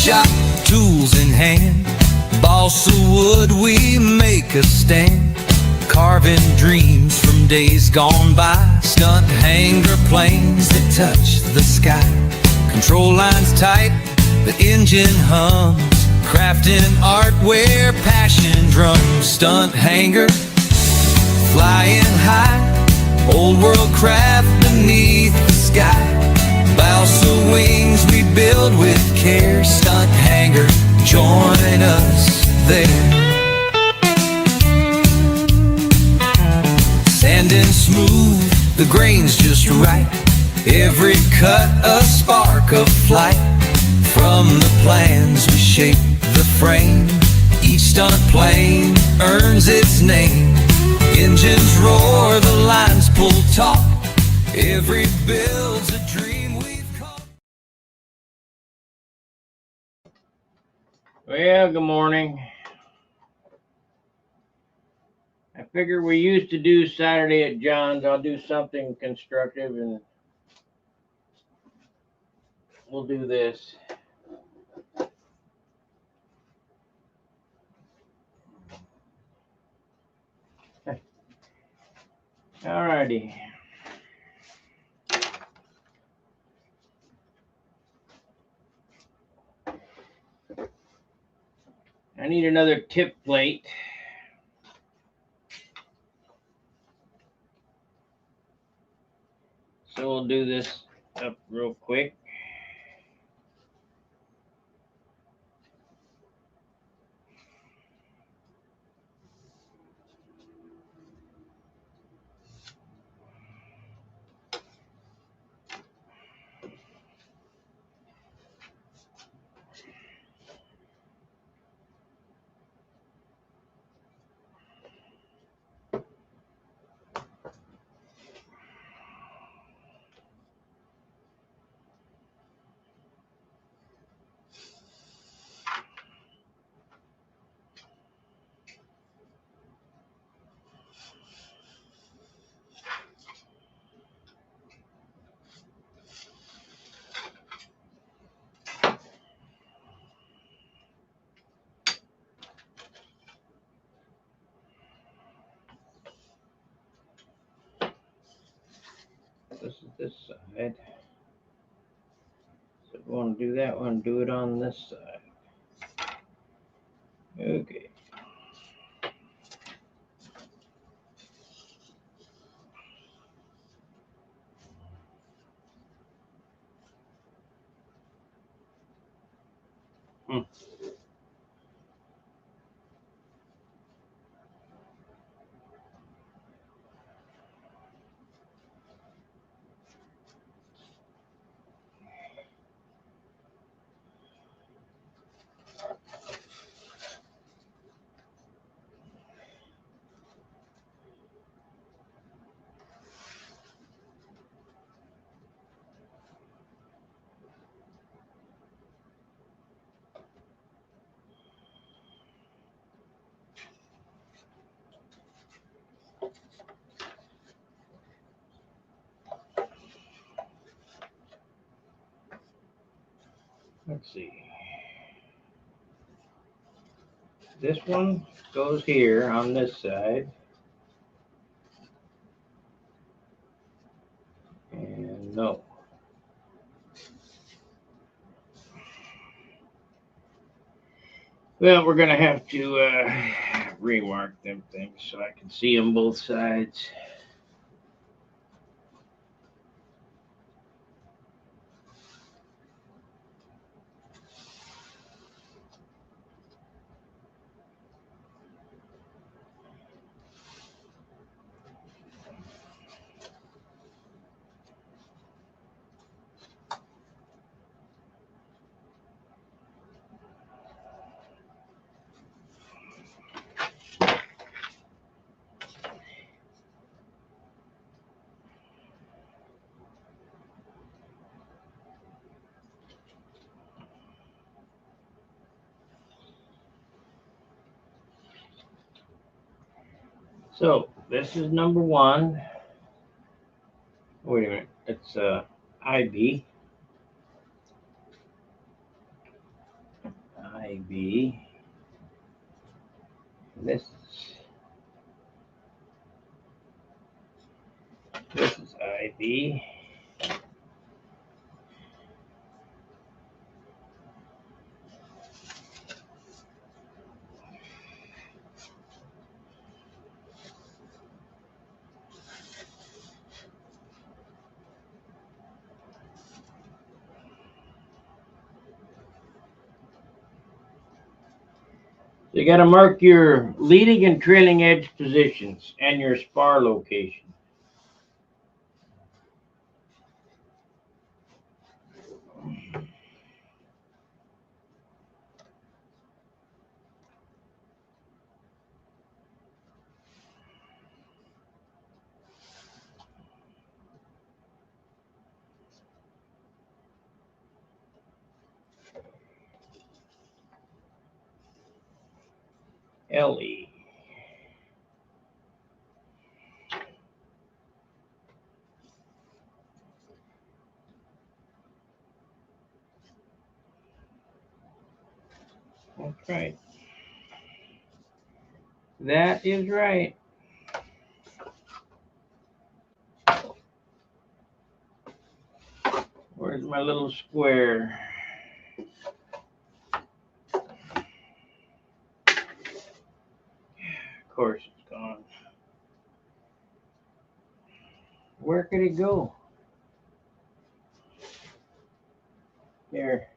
shop, tools in hand, balsa wood, we make a stand, carving dreams from days gone by, stunt hanger planes that touch the sky, control lines tight, the engine hums, crafting art where passion drums, stunt hanger, flying high, old world craft beneath the sky, balsa wings we build with care, stunt hanger, join us there. Sanding smooth, the grain's just right, every cut a spark of flight, from the plans we shape the frame, each stunt plane earns its name, engines roar, the lines pull taut, every build's a dream we've caught. Well, good morning. I figure we used to do Saturday at John's. I'll do something constructive and we'll do this. Alrighty. I need another tip plate. So we'll do this up real quick. This is this side. So if we want to do that one, do it on this side. Okay. Let's see. This one goes here on this side. And no. Well, we're going to have to remark them things so I can see them both sides. So this is number one. Wait a minute, it's IB. IB. This is IB. So you got to mark your leading and trailing edge positions and your spar location. LE. That's right. That is right. Where's my little square? Of course it's gone. Where could it go? Here.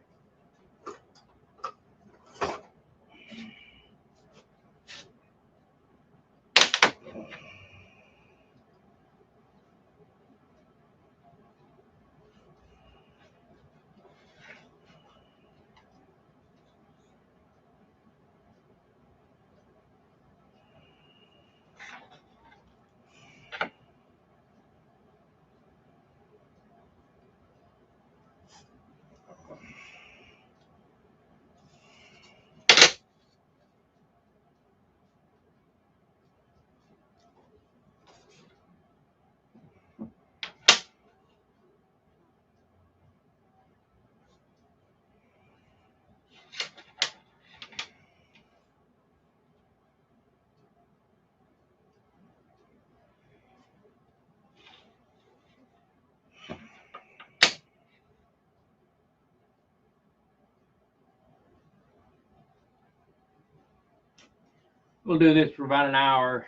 We'll do this for about an hour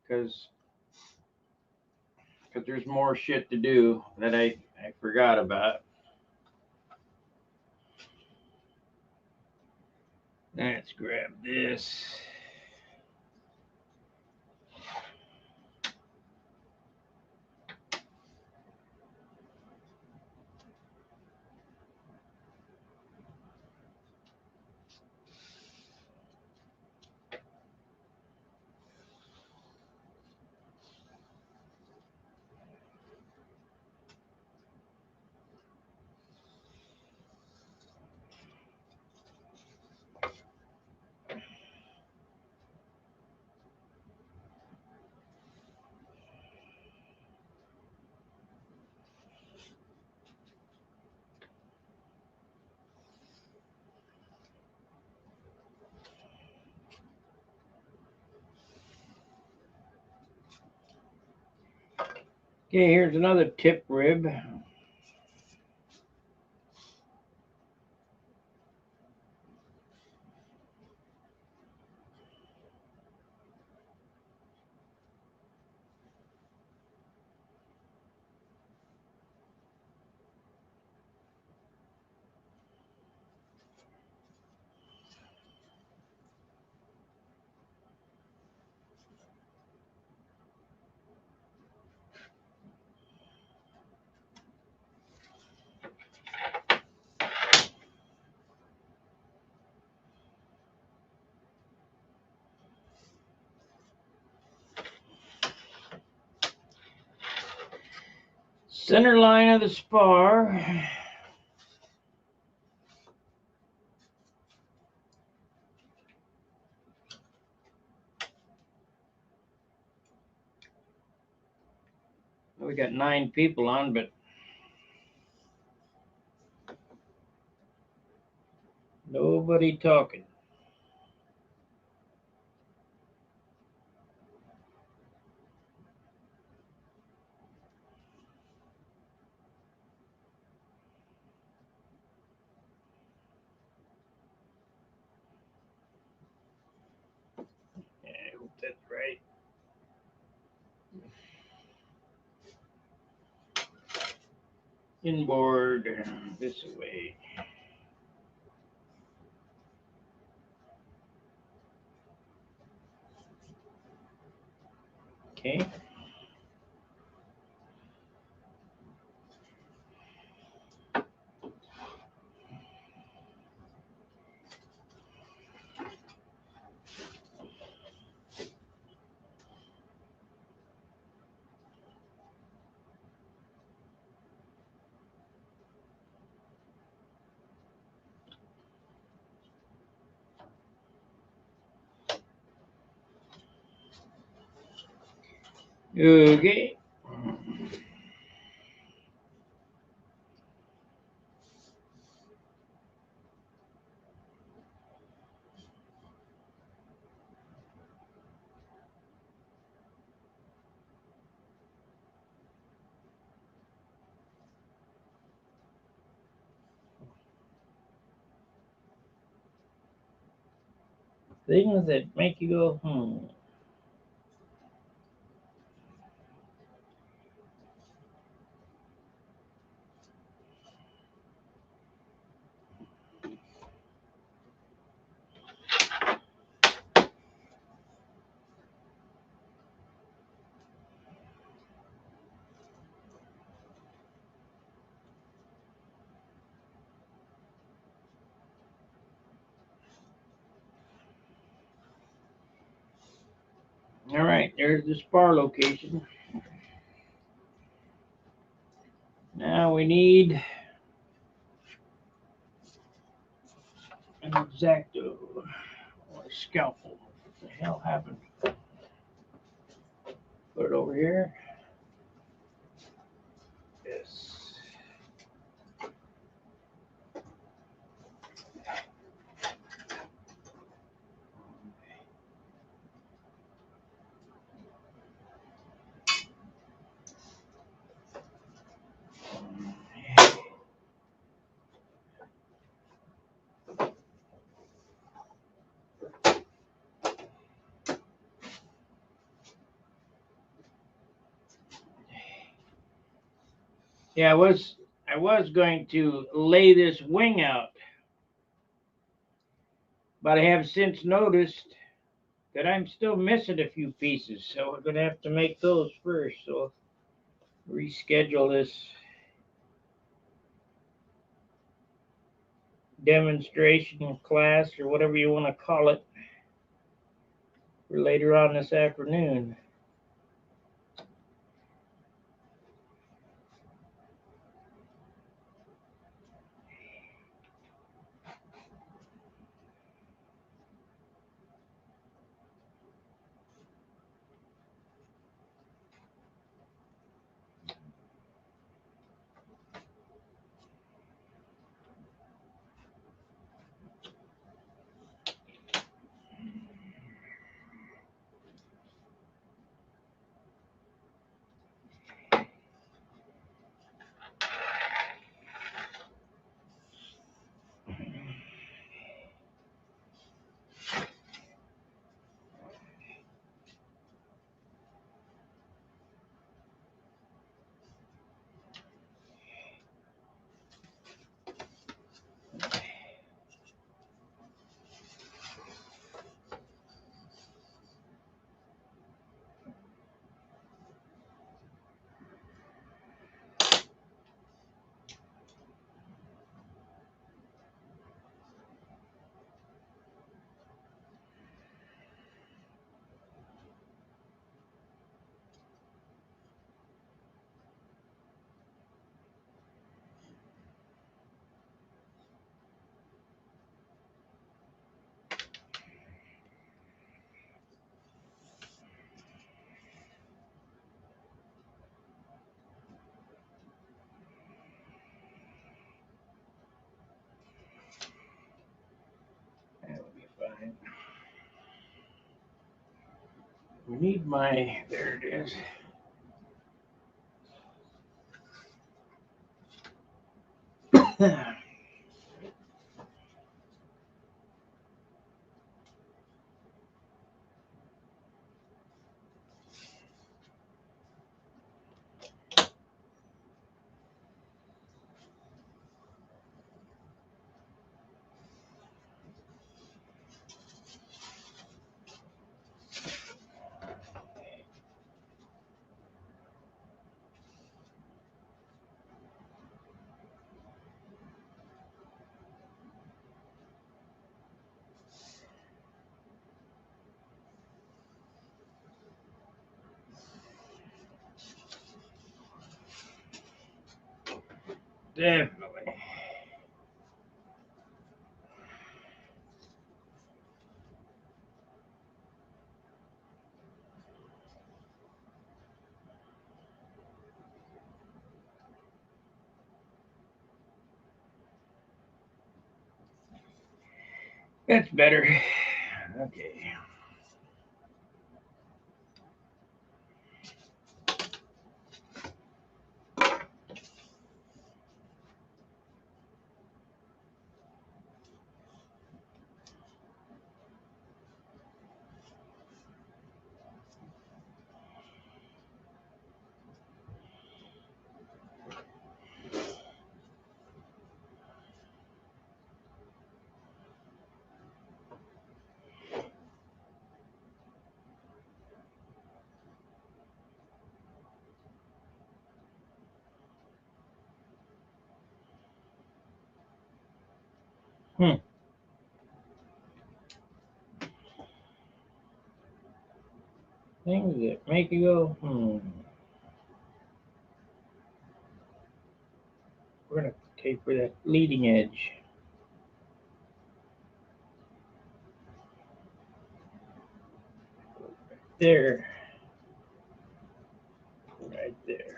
because there's more shit to do that I forgot about. Let's grab this. Okay, here's another tip rib. Center line of the spar. We got 9 people on, but Nobody talking. Yeah, I hope that's right. Inboard, this way. Okay. Okay. Things that make you go, All right, there's the spar location. Now we need an X-Acto or a scalpel. What the hell happened? Put it over here. Yes. Yeah, I was going to lay this wing out, but I have since noticed that I'm still missing a few pieces, so we're gonna have to make those first. So reschedule this demonstration class or whatever you want to call it for later on this afternoon. We need my, there it is. Definitely. That's better. Okay. Things that make you go. We're gonna taper that leading edge. There. Right there.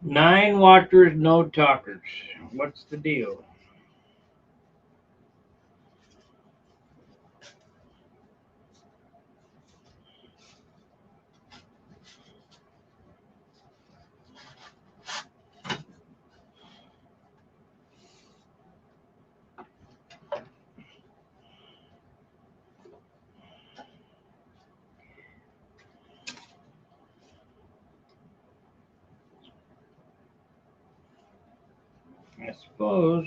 Nine watchers, no talkers. What's the deal? I suppose.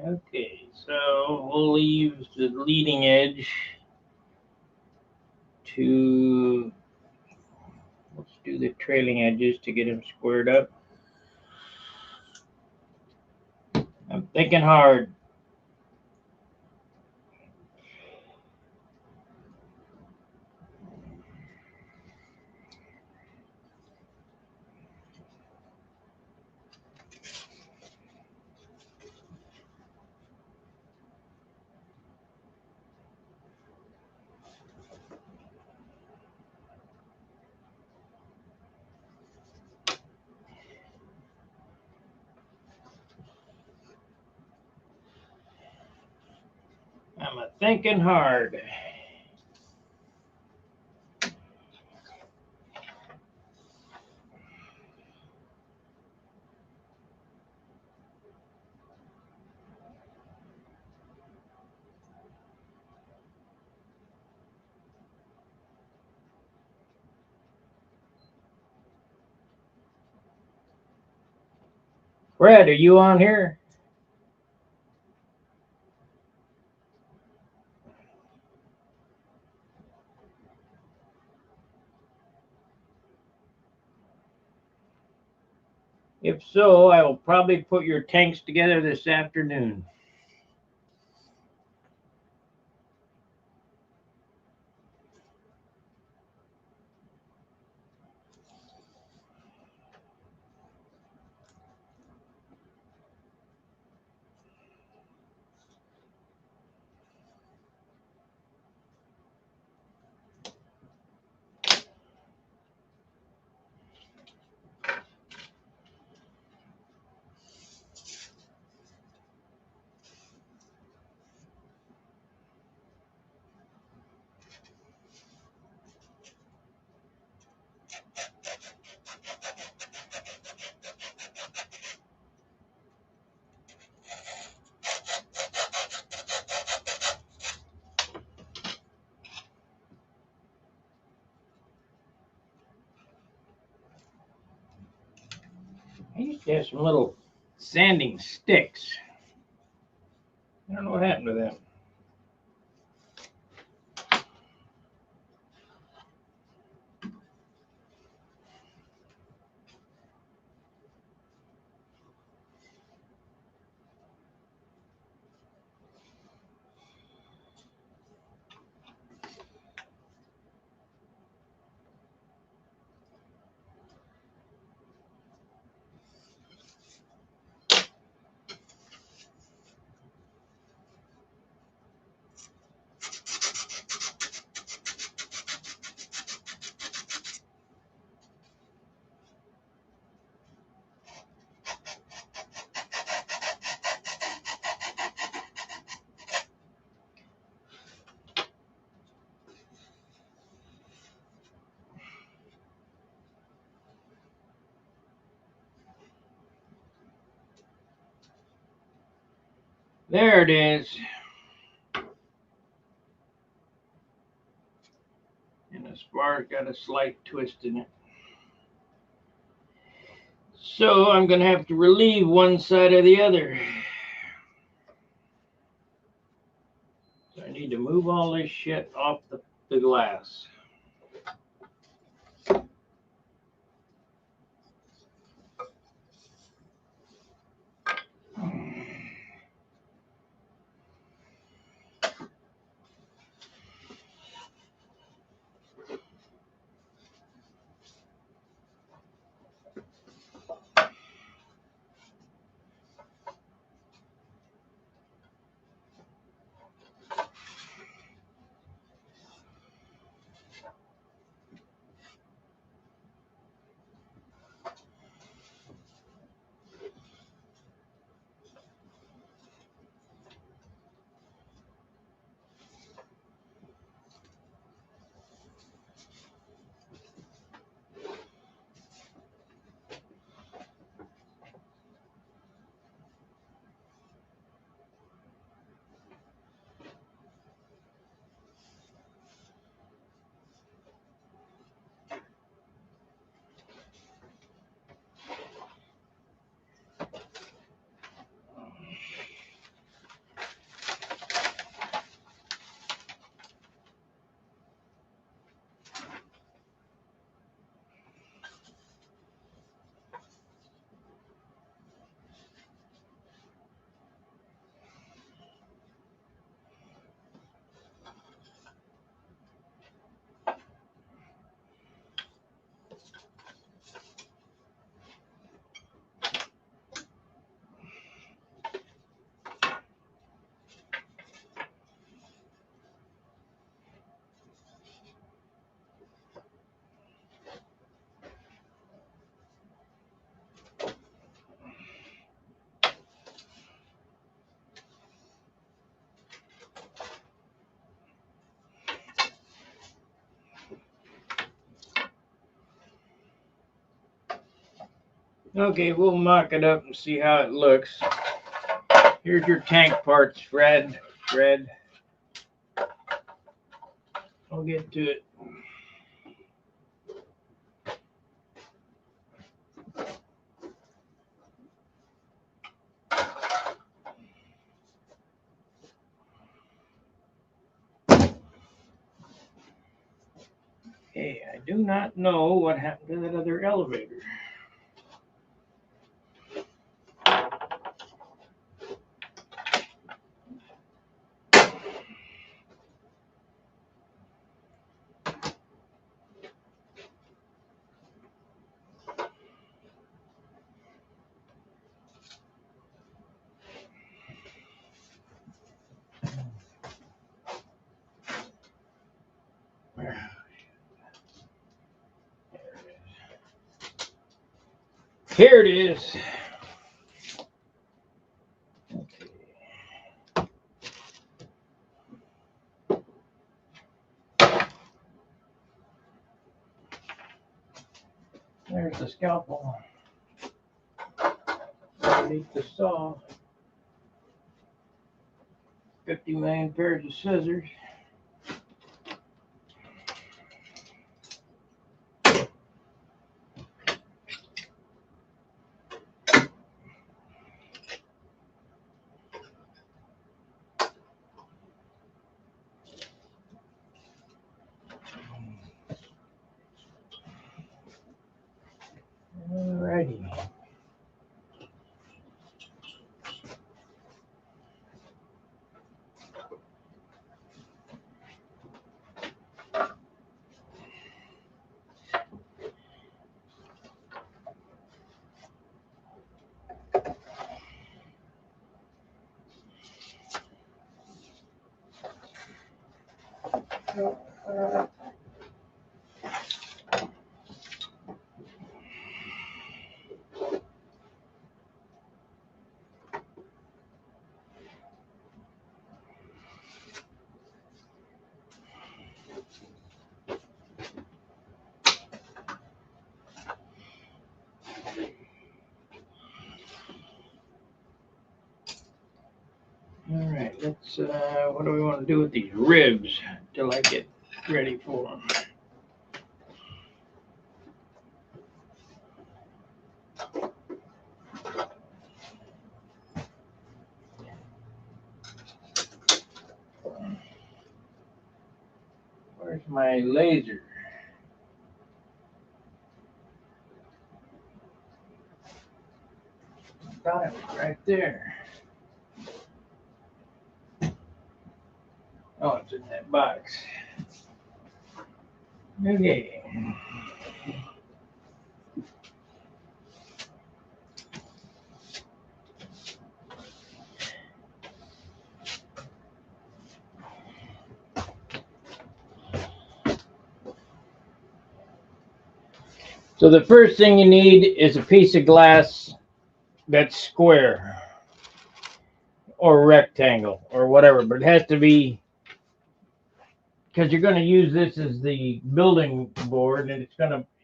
Okay, so we'll leave the leading edge to, let's do the trailing edges to get them squared up. I'm thinking hard. thinking hard. Brad, are you on here? If so, I will probably put your tanks together this afternoon. I used to have some little sanding sticks. I don't know what happened to them. There it is. And the spar's got a slight twist in it. So I'm going to have to relieve one side of the other. So I need to move all this shit off the glass. Okay, we'll mock it up and see how it looks. Here's your tank parts, Fred. I'll get to it. Okay, I do not know what happened to that other elevator. Here it is. There's the scalpel. Underneath the saw. 50 million pairs of scissors. Alrighty. Alright, let's, what do we want to do with these ribs till I get ready for them? Where's my laser? I thought it was right there. Oh, it's in that box. Okay. So the first thing you need is a piece of glass that's square or rectangle or whatever, but it has to be, because you're going to use this as the building board, and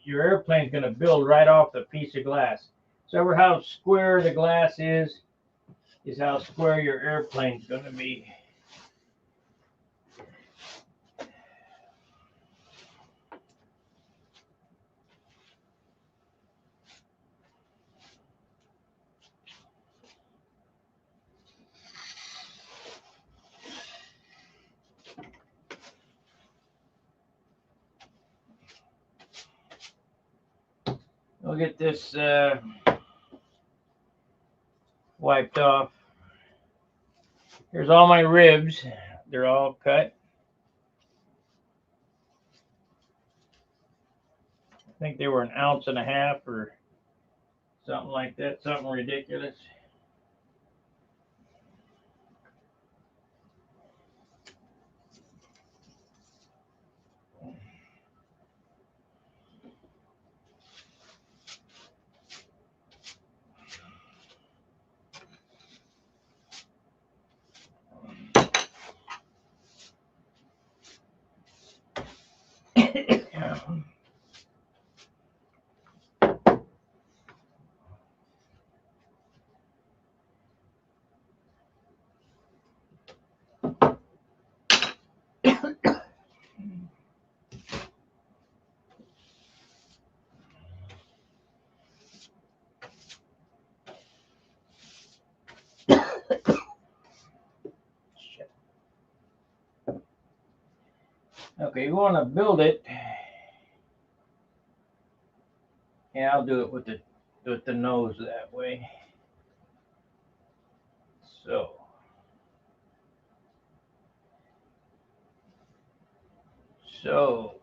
your airplane's going to build right off the piece of glass. So how square the glass is how square your airplane's going to be. We'll get this wiped off. Here's all my ribs. They're all cut. I think they were 1.5 ounces or something like that, something ridiculous. Okay, you want to build it. Yeah, I'll do it with the nose that way. So. So.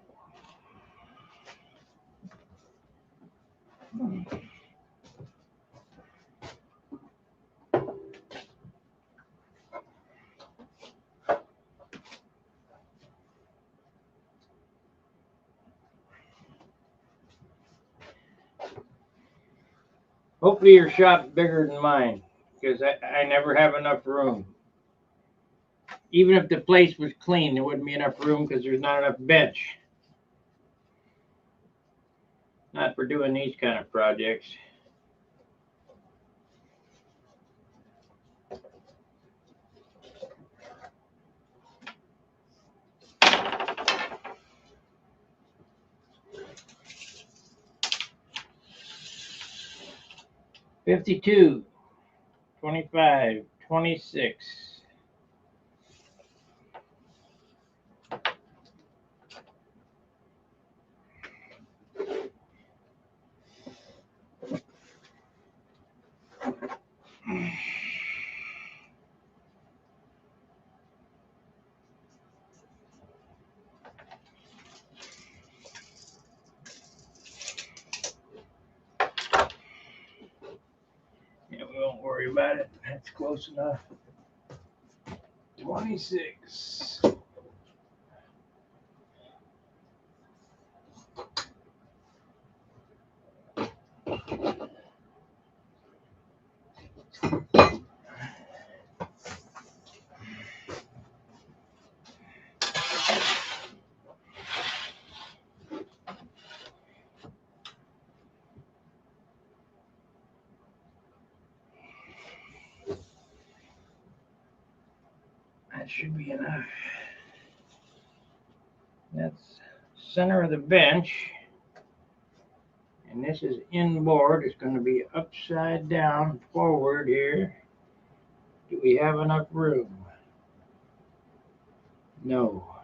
Hopefully your shop's bigger than mine, because I never have enough room. Even if the place was clean, there wouldn't be enough room because there's not enough bench. Not for doing these kind of projects. $52, $25, $26. Yeah, we won't worry about it. That's close enough. 26. That should be enough. That's center of the bench. And this is inboard. It's going to be upside down forward here. Do we have enough room? No.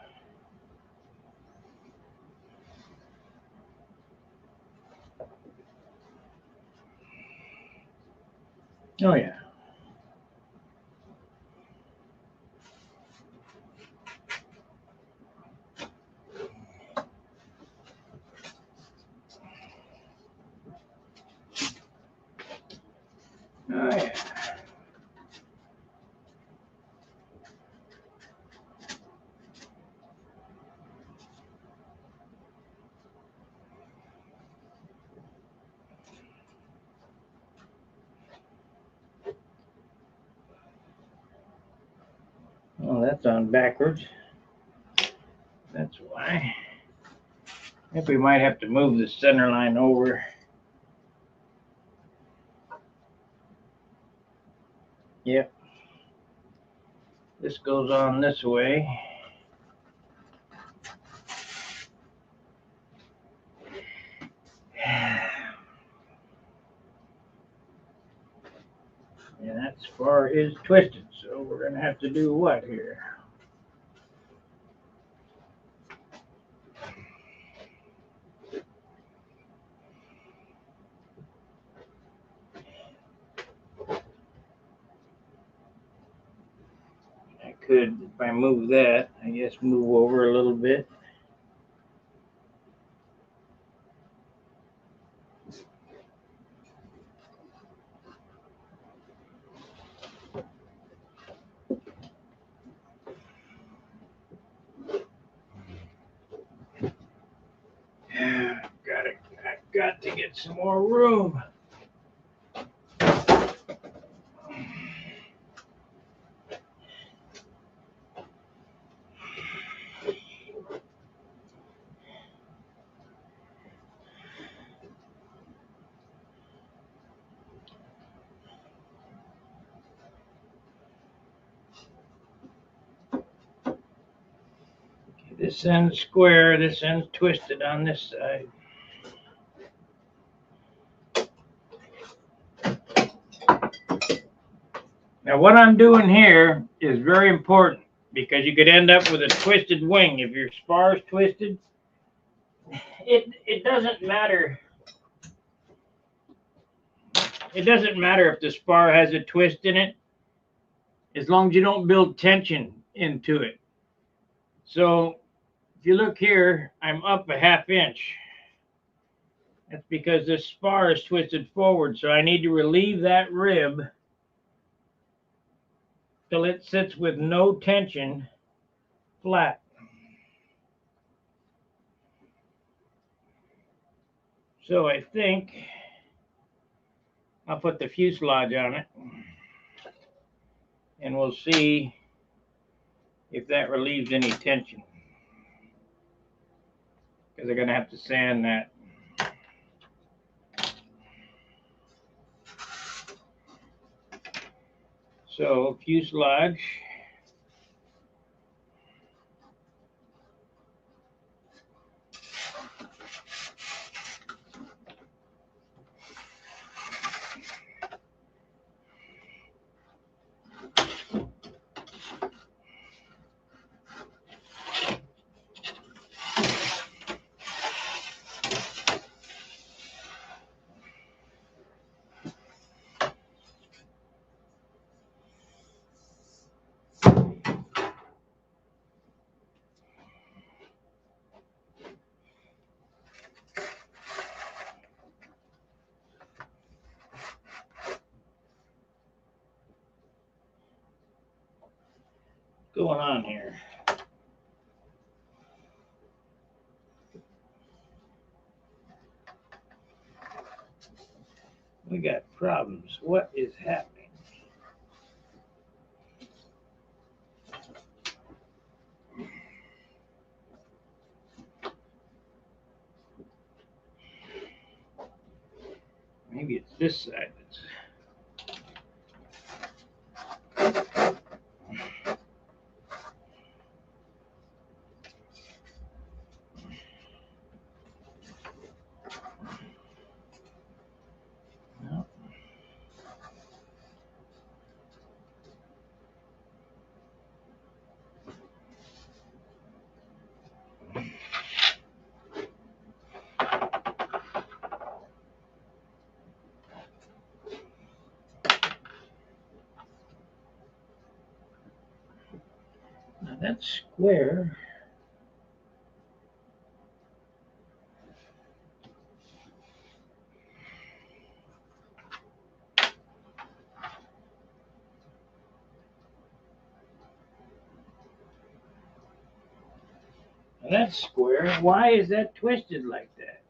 Oh, yeah. Oh, yeah. Oh, that's on backwards. That's why. I think we might have to move the center line over. Yep. This goes on this way. And that spar is twisted, so we're going to have to do what here? I could, if I move that, I guess move over a little bit. I've got to get some more room. This end's square, this end's twisted on this side. Now what I'm doing here is very important. because you could end up with a twisted wing. If your spar is twisted, it doesn't matter. It doesn't matter if the spar has a twist in it, as long as you don't build tension into it. So if you look here, I'm up a ½ inch. That's because this spar is twisted forward, so I need to relieve that rib till it sits with no tension flat. So I think I'll put the fuselage on it, and we'll see if that relieves any tension, because they're going to have to sand that. So fuselage. Going on here? We got problems. What is happening? Maybe it's this side that's... No. Now that's square. Now that's square. Why is that twisted like that?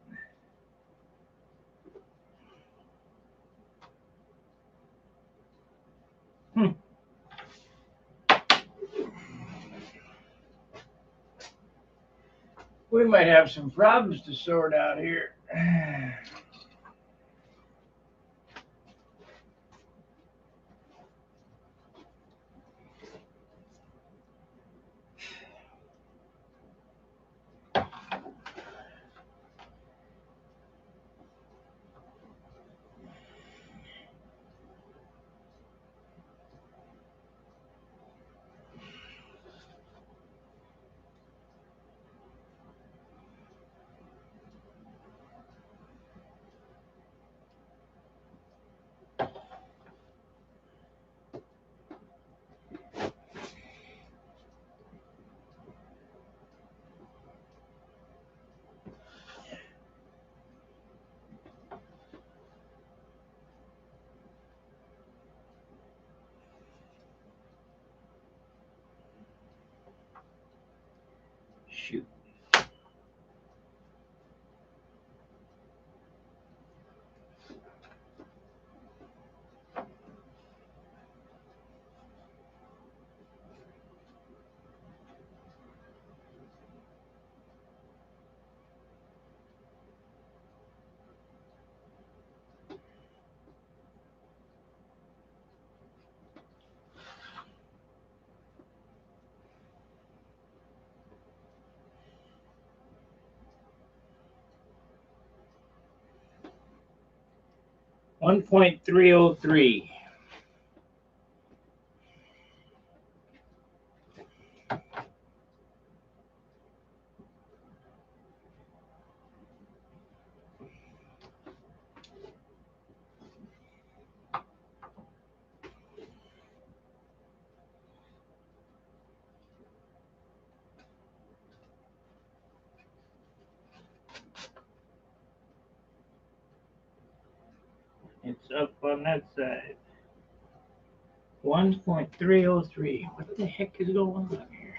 We might have some problems to sort out here. Shoot. $1.303. It's up on that side. 1.303. What the heck is going on here?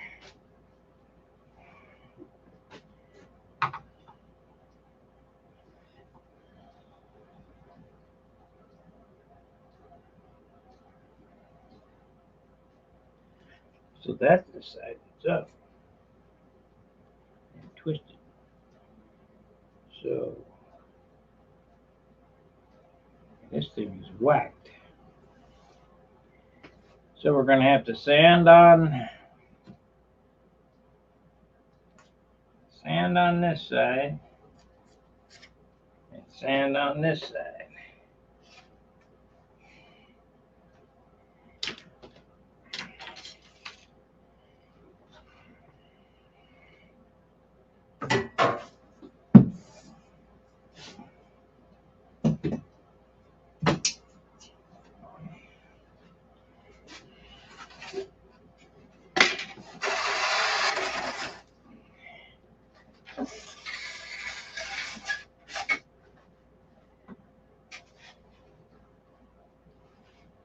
So that's the side that's up and twisted. So this thing is whacked. So we're going to have to sand on this side and sand on this side.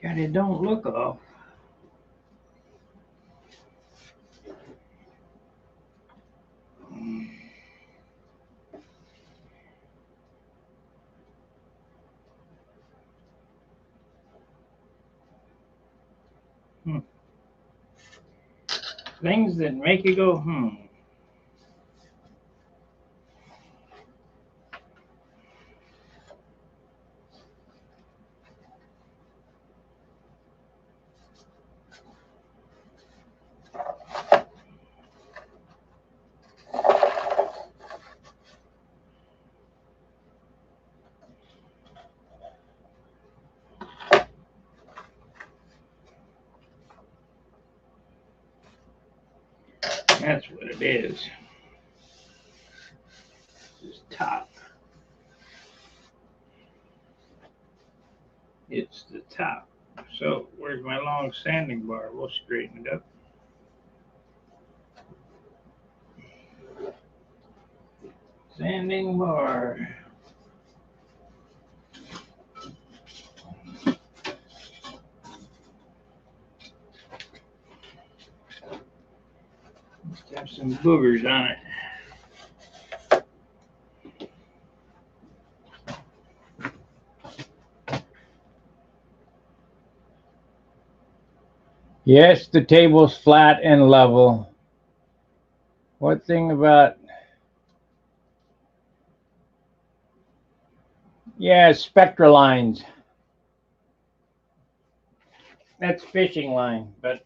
God, it don't look off. Things that make you go, That's what it is. This top. It's the top. So where's my long sanding bar? We'll straighten it up. Sanding bar. Must have some boogers on it. Yes, the table's flat and level. What thing about... Yeah, spectra lines. That's fishing line, but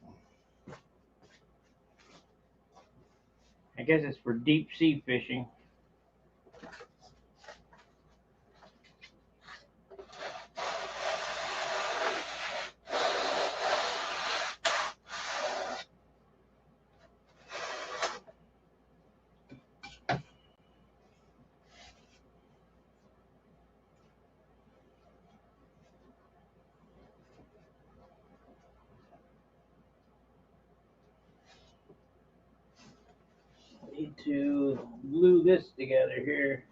I guess it's for deep sea fishing. Need to glue this together here.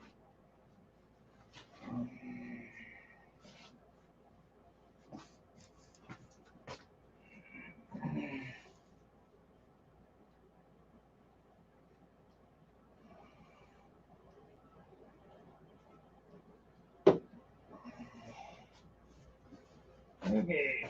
Okay.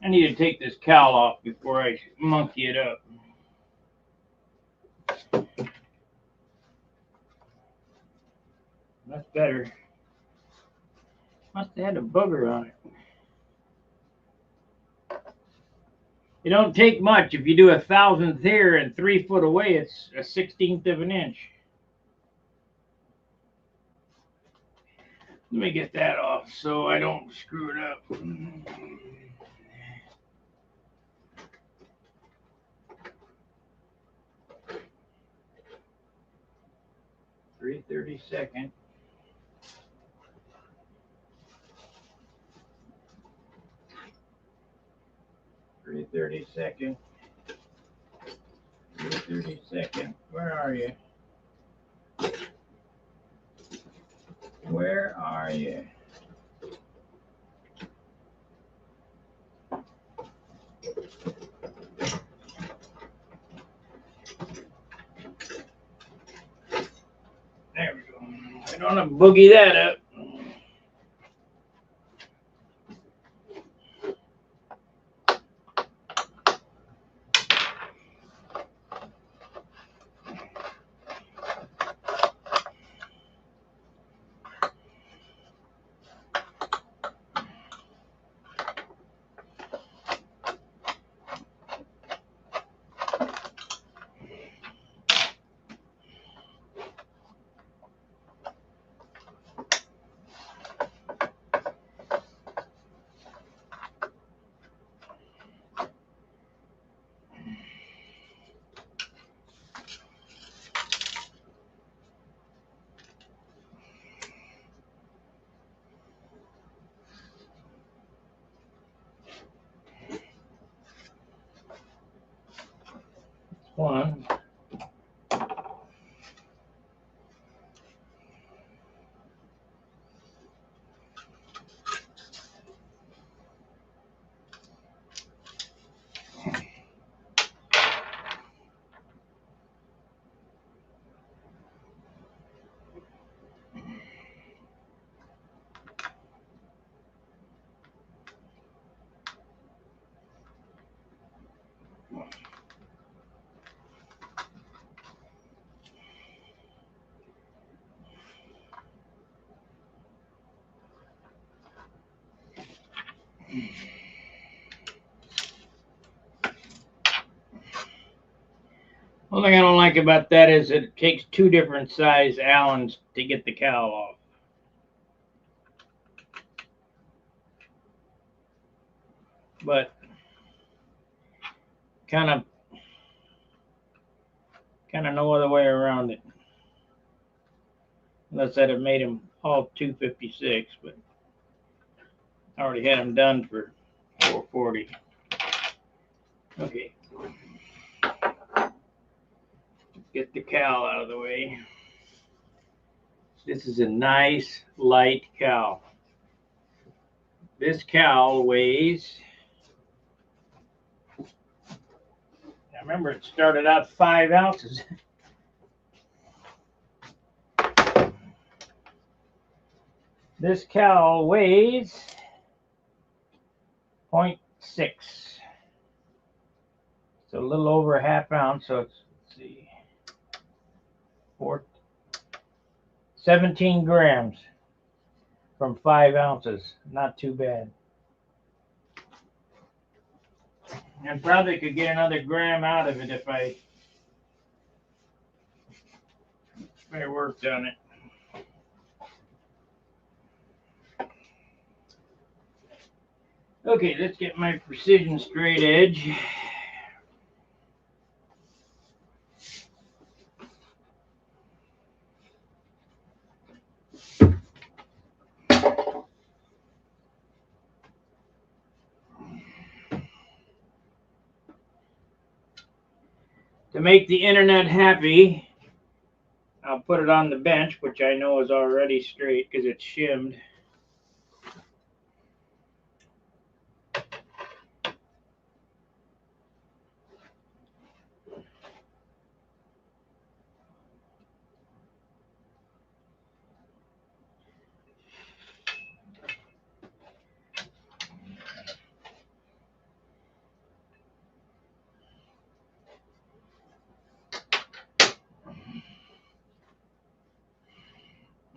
I need to take this cowl off before I monkey it up. That's better. Must have had a booger on it. It don't take much. If you do 1,000th here and 3 foot away, it's a 1/16 of an inch. Let me get that off so I don't screw it up. 3/32. 3/32. 3/32. Where are you? Where are you? There we go. I don't want to boogie that up. One. One thing I don't like about that is it takes two different size Allens to get the cowl off. But kind of no other way around it. Unless I'd have made them all 256, but I already had them done for 440. Okay. Get the cowl out of the way. This is a nice light cowl. This cowl weighs, I remember it started out 5 ounces. This cowl weighs 0.6. It's a little over a half ounce, so it's, let's see, 17 grams from 5 ounces. Not too bad. And probably could get another gram out of it if I worked on it. Okay, let's get my precision straight edge. To make the internet happy, I'll put it on the bench, which I know is already straight because it's shimmed.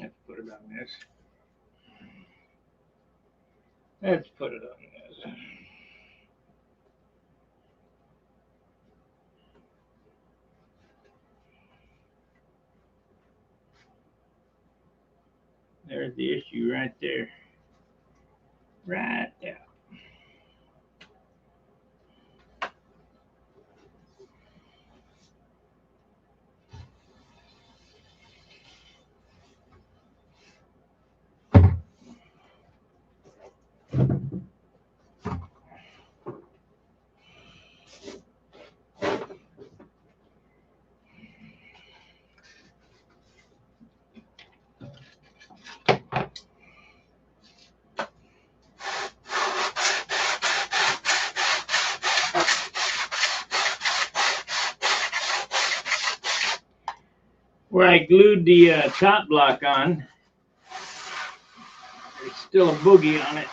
Let's put it on this. Let's put it on this. There's the issue right there. Right there. Where I glued the top block on, there's still a boogie on it.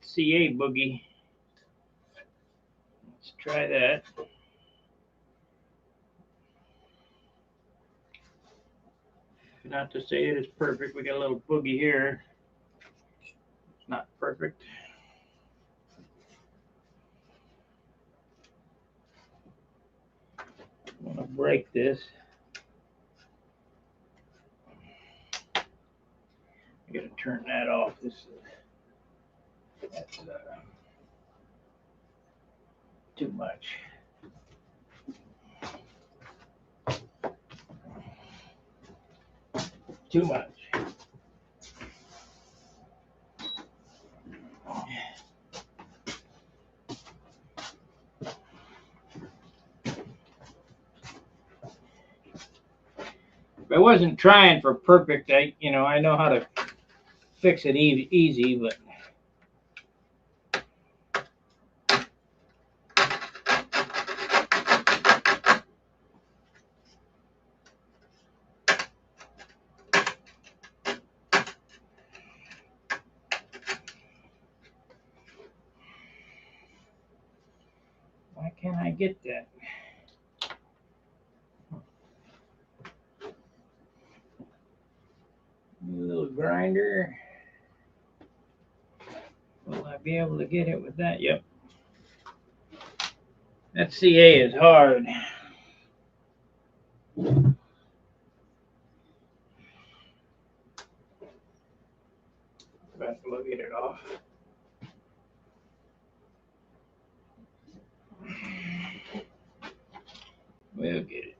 CA boogie. Let's try that. Not to say it is perfect. We got a little boogie here. It's not perfect. I'm going to break this. I got to turn that off. That's too much. Too much. If I wasn't trying for perfect, I know how to fix it easy, but why can't I get that? Little grinder. Will I be able to get it with that? Yep. That CA is hard. But we'll get it off. We'll get it.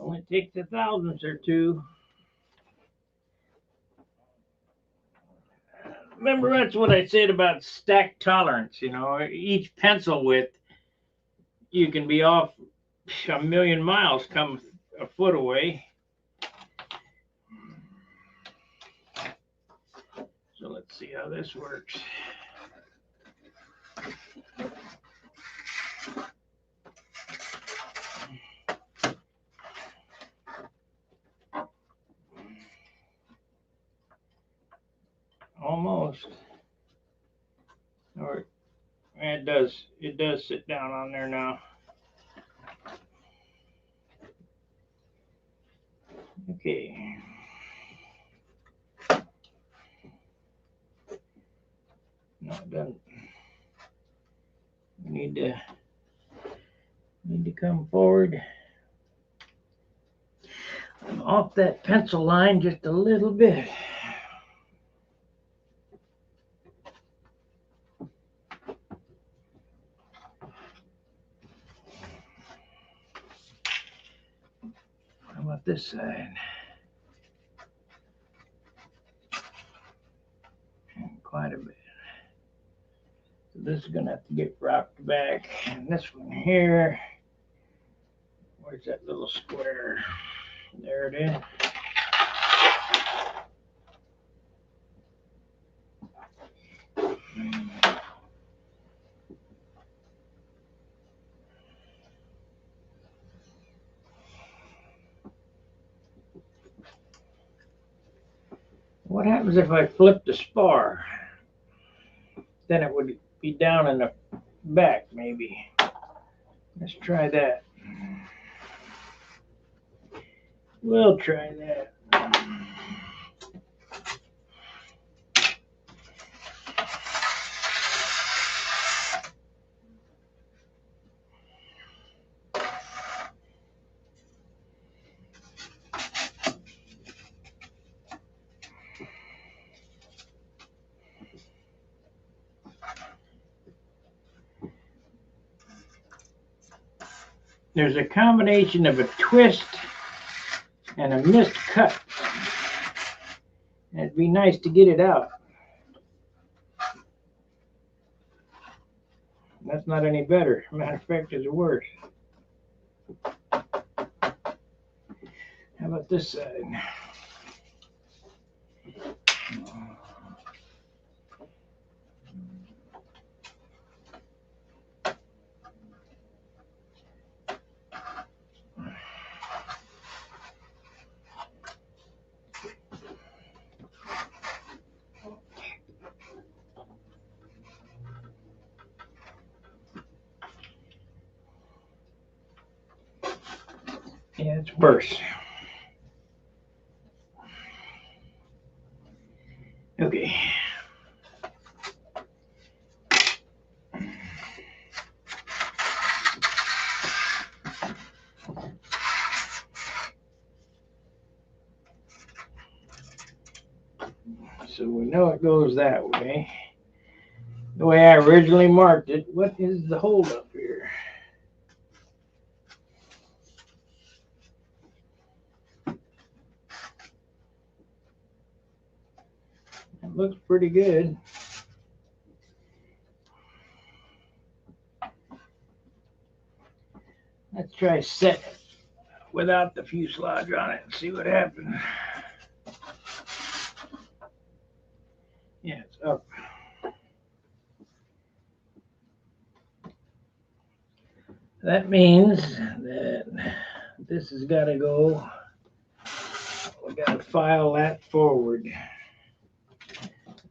Only takes a thousandth or two. Remember, that's what I said about stack tolerance. Each pencil width, you can be off a million miles come a foot away. So let's see how this works. Almost. Or it does sit down on there now. Okay. No, it doesn't. We need to come forward. I'm off that pencil line just a little bit. How about this side? Quite a bit. So this is gonna have to get rocked back. And this one here, where's that little square? There it is. what happens if I flip the spar? Then it would be down in the back, maybe. Let's try that. We'll try that. There's a combination of a twist and a missed cut. It'd be nice to get it out. That's not any better. Matter of fact, it's worse. How about this side? Yeah, it's worse. Okay. So we know it goes that way. The way I originally marked it. What is the holdup here? It looks pretty good. Let's try setting it without the fuselage on it and see what happens. Yeah, it's up. That means that this has got to go. We got to file that forward.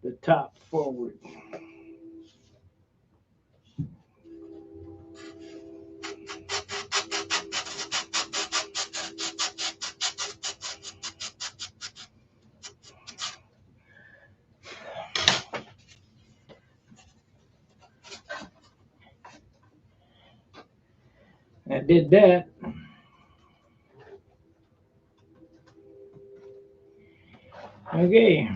The top forward. I did that. Okay.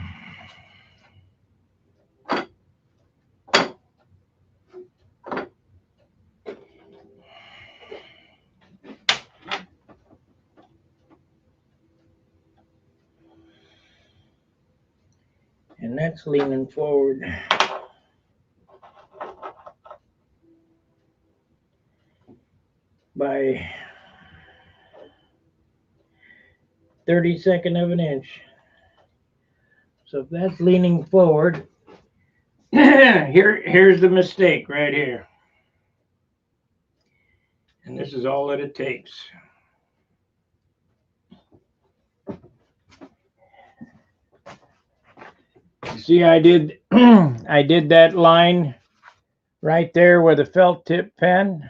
And that's leaning forward. By 32nd of an inch. So if that's leaning forward, here's the mistake right here. And this is all that it takes. See, I did I did that line right there with a felt tip pen.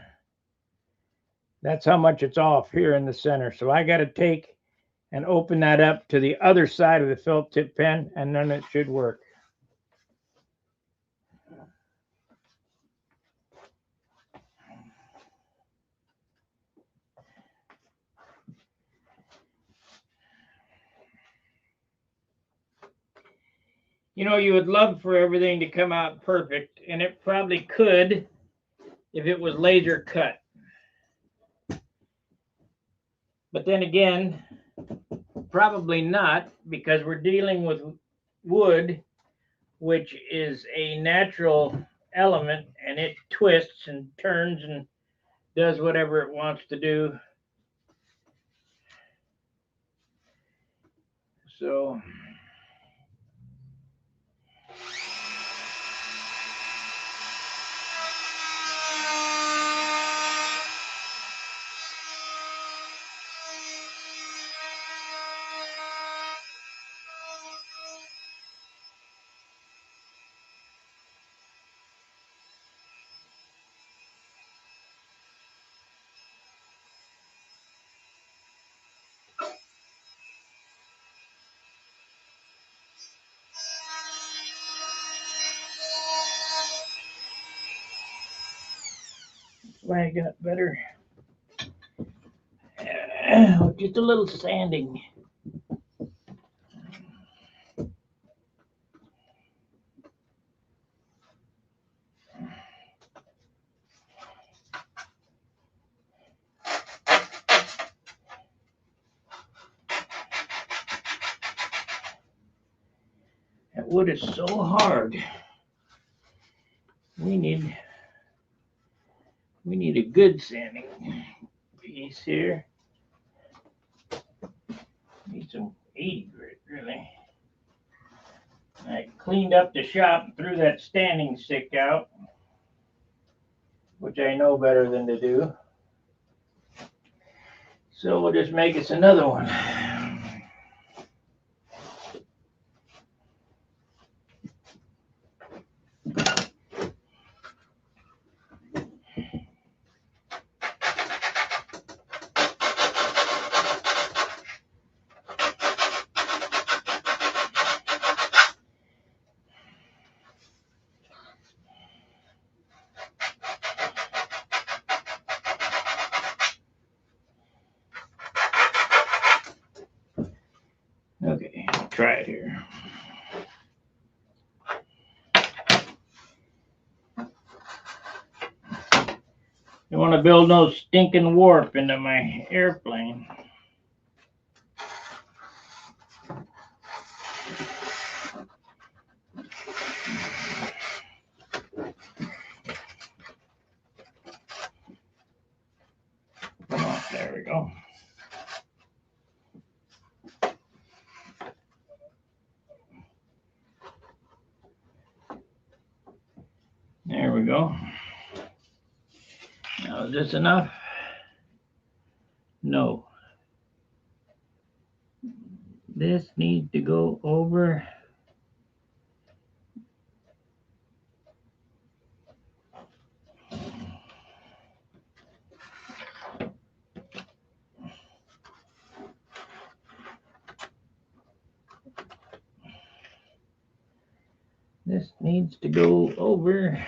That's how much it's off here in the center. So I got to take and open that up to the other side of the felt tip pen, and then it should work. You know, you would love for everything to come out perfect, and it probably could if it was laser cut. But then again, probably not, because we're dealing with wood, which is a natural element, and it twists and turns and does whatever it wants to do. So I got better. Just a little sanding. That wood is so hard. We need a good sanding piece here. Need some 80 grit, really. I cleaned up the shop and threw that standing stick out, which I know better than to do. So we'll just make us another one. Okay, try it here. You want to build no stinking warp into my airplane. Oh, there we go. There we go. Now, is this enough? No. This needs to go over. This needs to go over.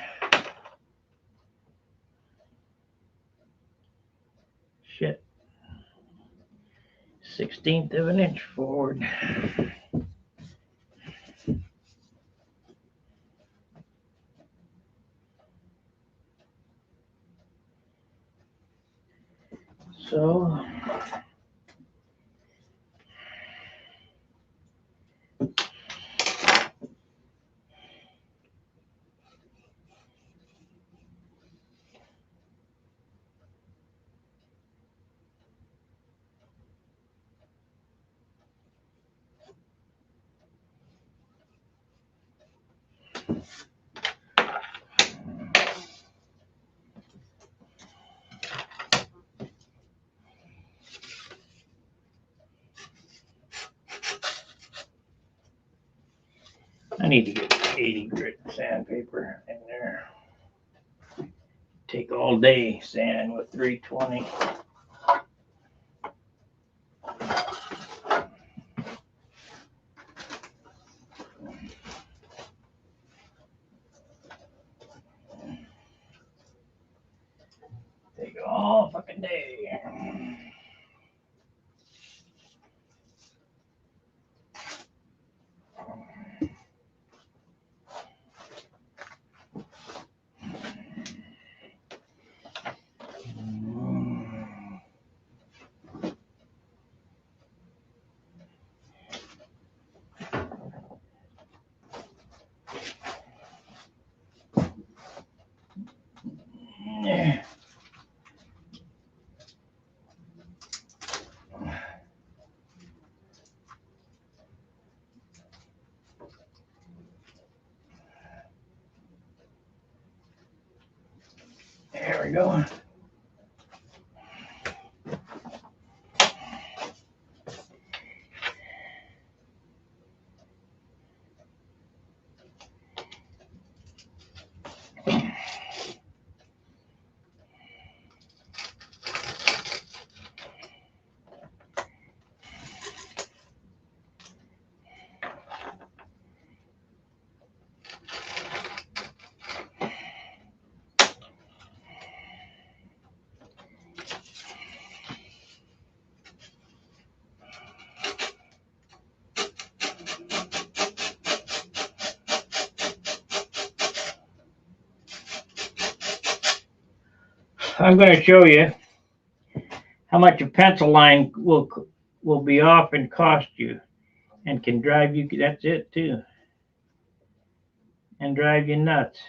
Shit. 1/16 of an inch forward. So I need to get 80 grit sandpaper in there. Take all day sanding with 320. Take all fucking day. Yeah. There we go. I'm going to show you how much a pencil line will be off and cost you, and can drive you. That's it too, and drive you nuts.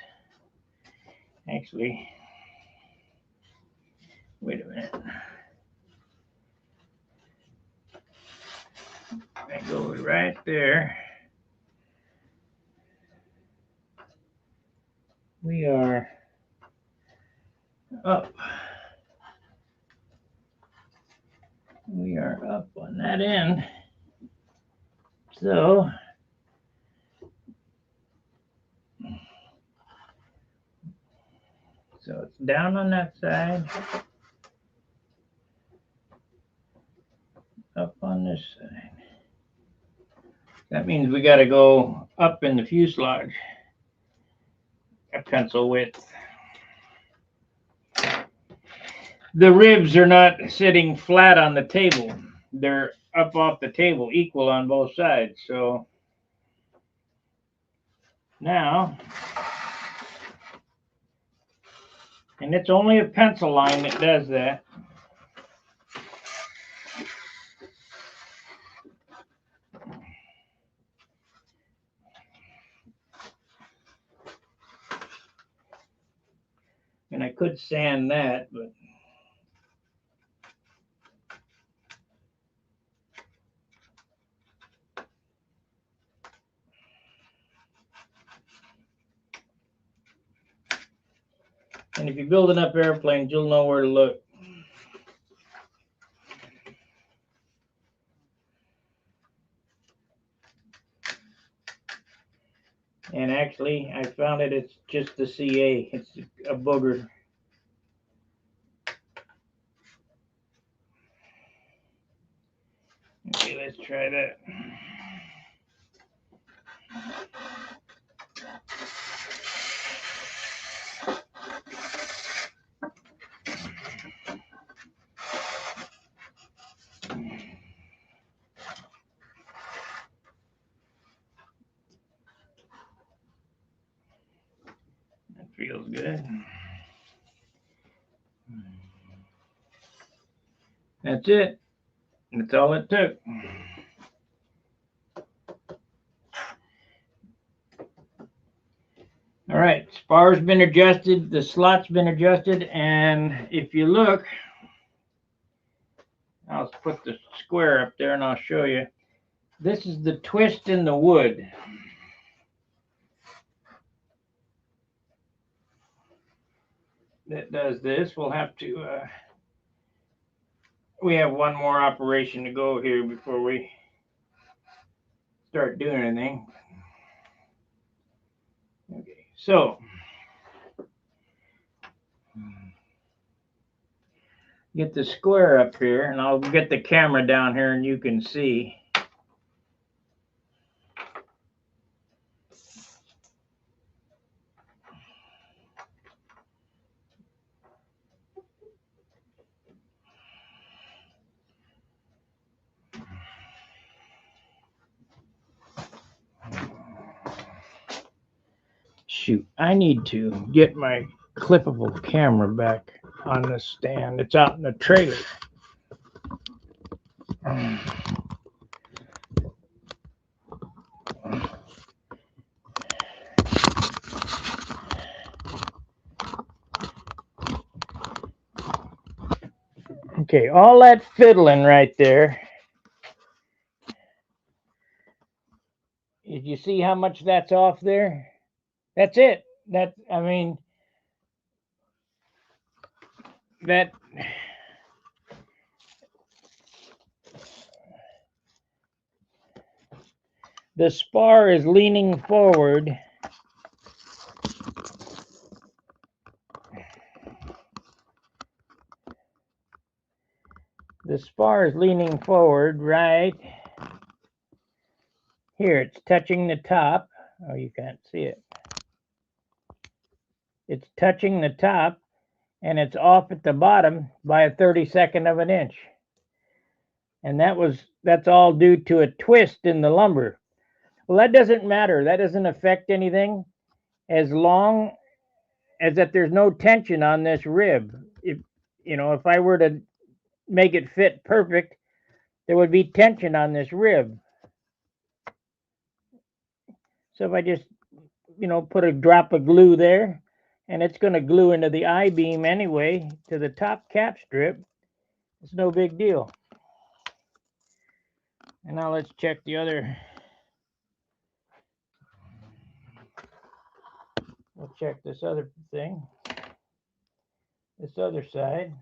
Actually, wait a minute. I go right there. We are up. We are up on that end. So it's down on that side, up on this side. That means we got to go up in the fuselage a pencil width. The ribs are not sitting flat on the table. They're up off the table, equal on both sides. So now, and it's only a pencil line that does that. And I could sand that, but and if you build enough airplanes, you'll know where to look. And actually, I found it's just the CA. It's a booger. Okay, let's try that. That feels good. That's it. That's all it took. All right, spar's been adjusted, the slot's been adjusted, and if you look, I'll put the square up there and I'll show you. This is the twist in the wood. That does this. We'll have to, we have one more operation to go here before we start doing anything. Okay, so get the square up here, and I'll get the camera down here and you can see. Shoot, I need to get my clippable camera back on the stand. It's out in the trailer. Okay, all that fiddling right there. Did you see how much that's off there? That's it. That, I mean, that the spar is leaning forward. The spar is leaning forward right here. It's touching the top. Oh, you can't see it. It's touching the top, and it's off at the bottom by a 32nd of an inch. And that's all due to a twist in the lumber. Well, that doesn't matter. That doesn't affect anything as long is that there's no tension on this rib. If I were to make it fit perfect, there would be tension on this rib. So if I just, put a drop of glue there, and it's going to glue into the I-beam anyway to the top cap strip, it's no big deal. And now let's check the other. We'll check this other thing, this other side.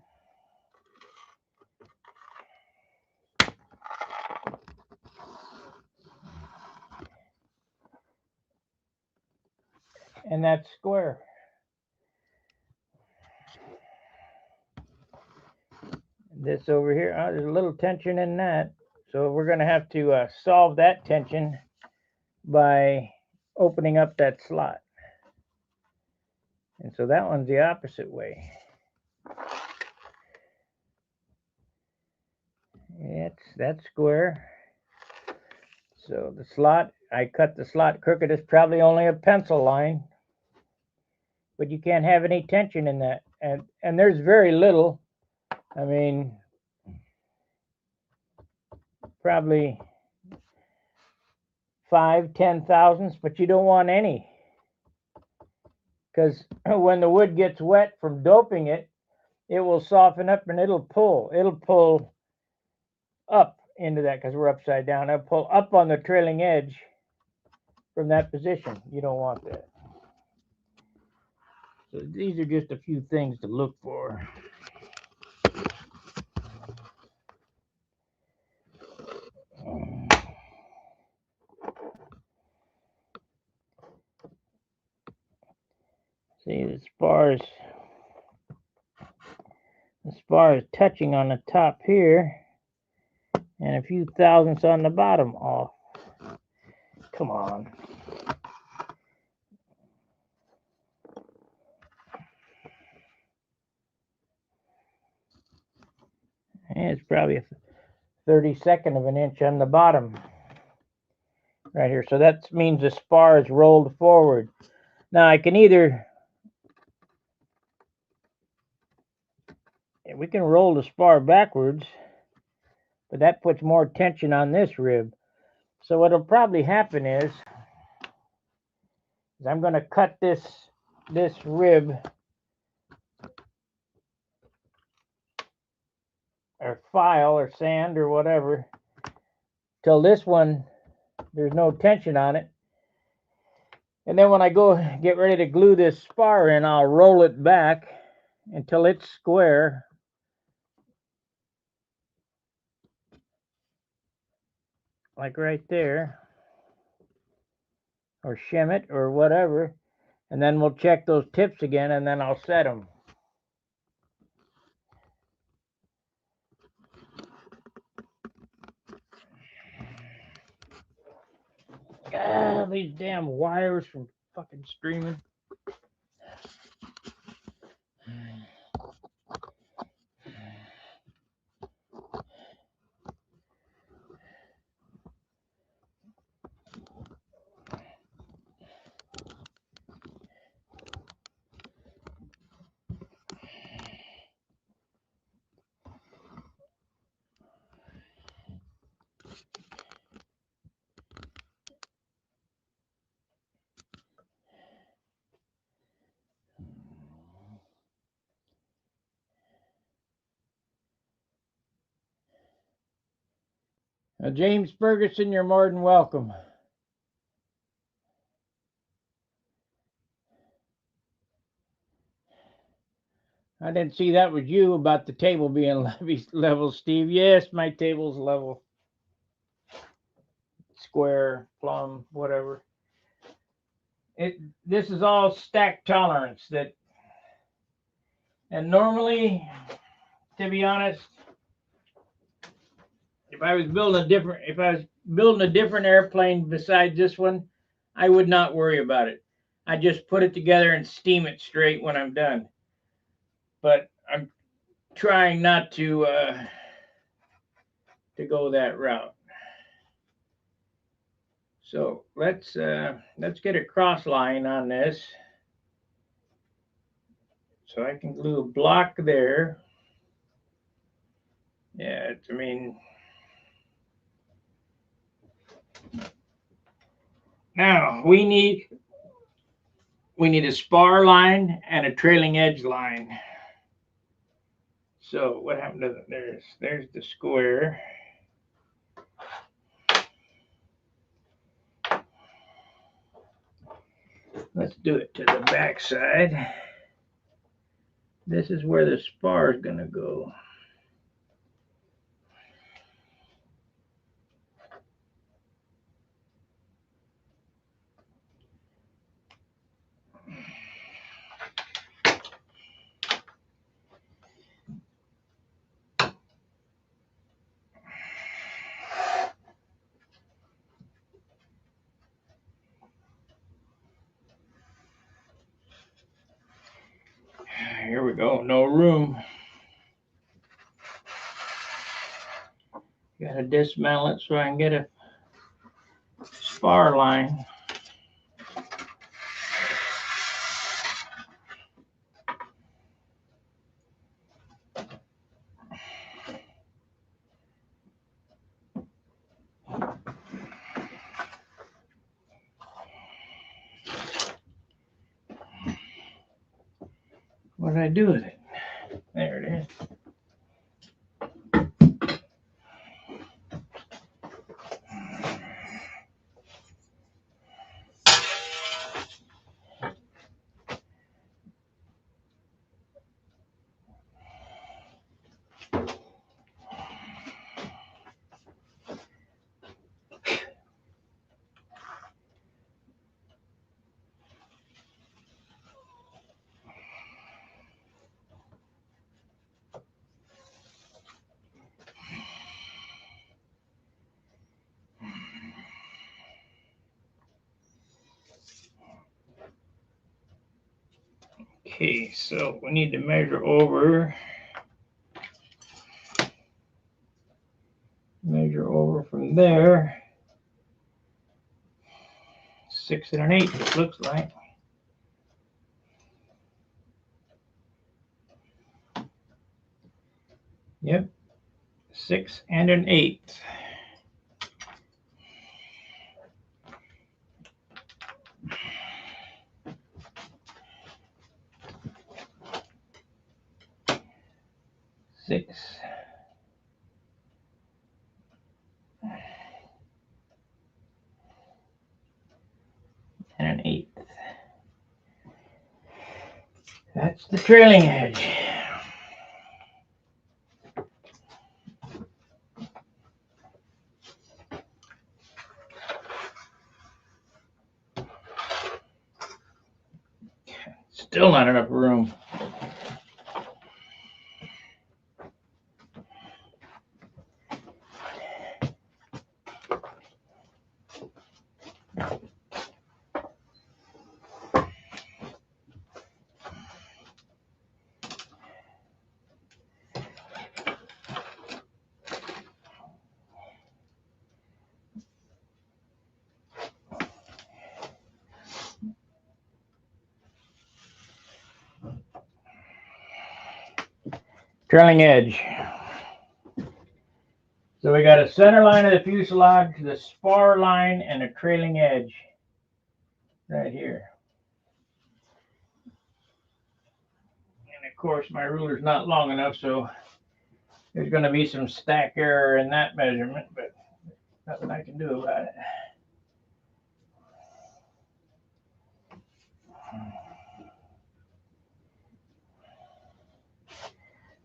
And that's square. This over here, there's a little tension in that. So we're going to have to solve that tension by opening up that slot. And so that one's the opposite way. That's square. So the slot, I cut the slot crooked. It's probably only a pencil line, but you can't have any tension in that. And there's very little. I mean, probably 5-10 thousandths, but you don't want any, because when the wood gets wet from doping it, it will soften up and it'll pull up into that, because we're upside down. It'll pull up on the trailing edge from that position. You don't want that. So these are just a few things to look for. See, as far as touching on the top here, and a few thousandths on the bottom off. Come on. And it's probably a 32nd of an inch on the bottom right here. So that means the spar is rolled forward. Now I can we can roll the spar backwards, but that puts more tension on this rib. So what'll probably happen is I'm going to cut this rib or file or sand or whatever till this one, there's no tension on it. And then when I go get ready to glue this spar in, I'll roll it back until it's square. Like right there. Or shim it or whatever. And then we'll check those tips again, and then I'll set them. These damn wires from fucking streaming. James Ferguson, you're more than welcome. I didn't see that was you about the table being level, Steve. Yes, my table's level. Square, plumb, whatever. This is all stack tolerance and normally, to be honest, if I was building a different airplane besides this one, I would not worry about it. I just put it together and steam it straight when I'm done. But I'm trying not to go that route. So let's get a cross line on this. So I can glue a block there. Yeah, I mean, now we need a spar line and a trailing edge line. So what happened to there's the square. Let's do it to the back side. This is where the spar is going to go. Here we go, no room. Gotta dismantle it so I can get a spar line. What did I do with it? There it is. Okay, so we need to measure over. Measure over from there. 6 1/8, it looks like. Yep, 6 1/8. Six and 1/8. That's the trailing edge. Still not enough room. Trailing edge. So we got a center line of the fuselage, the spar line, and a trailing edge right here. And of course, my ruler's not long enough, so there's going to be some stack error in that measurement, but nothing I can do about it.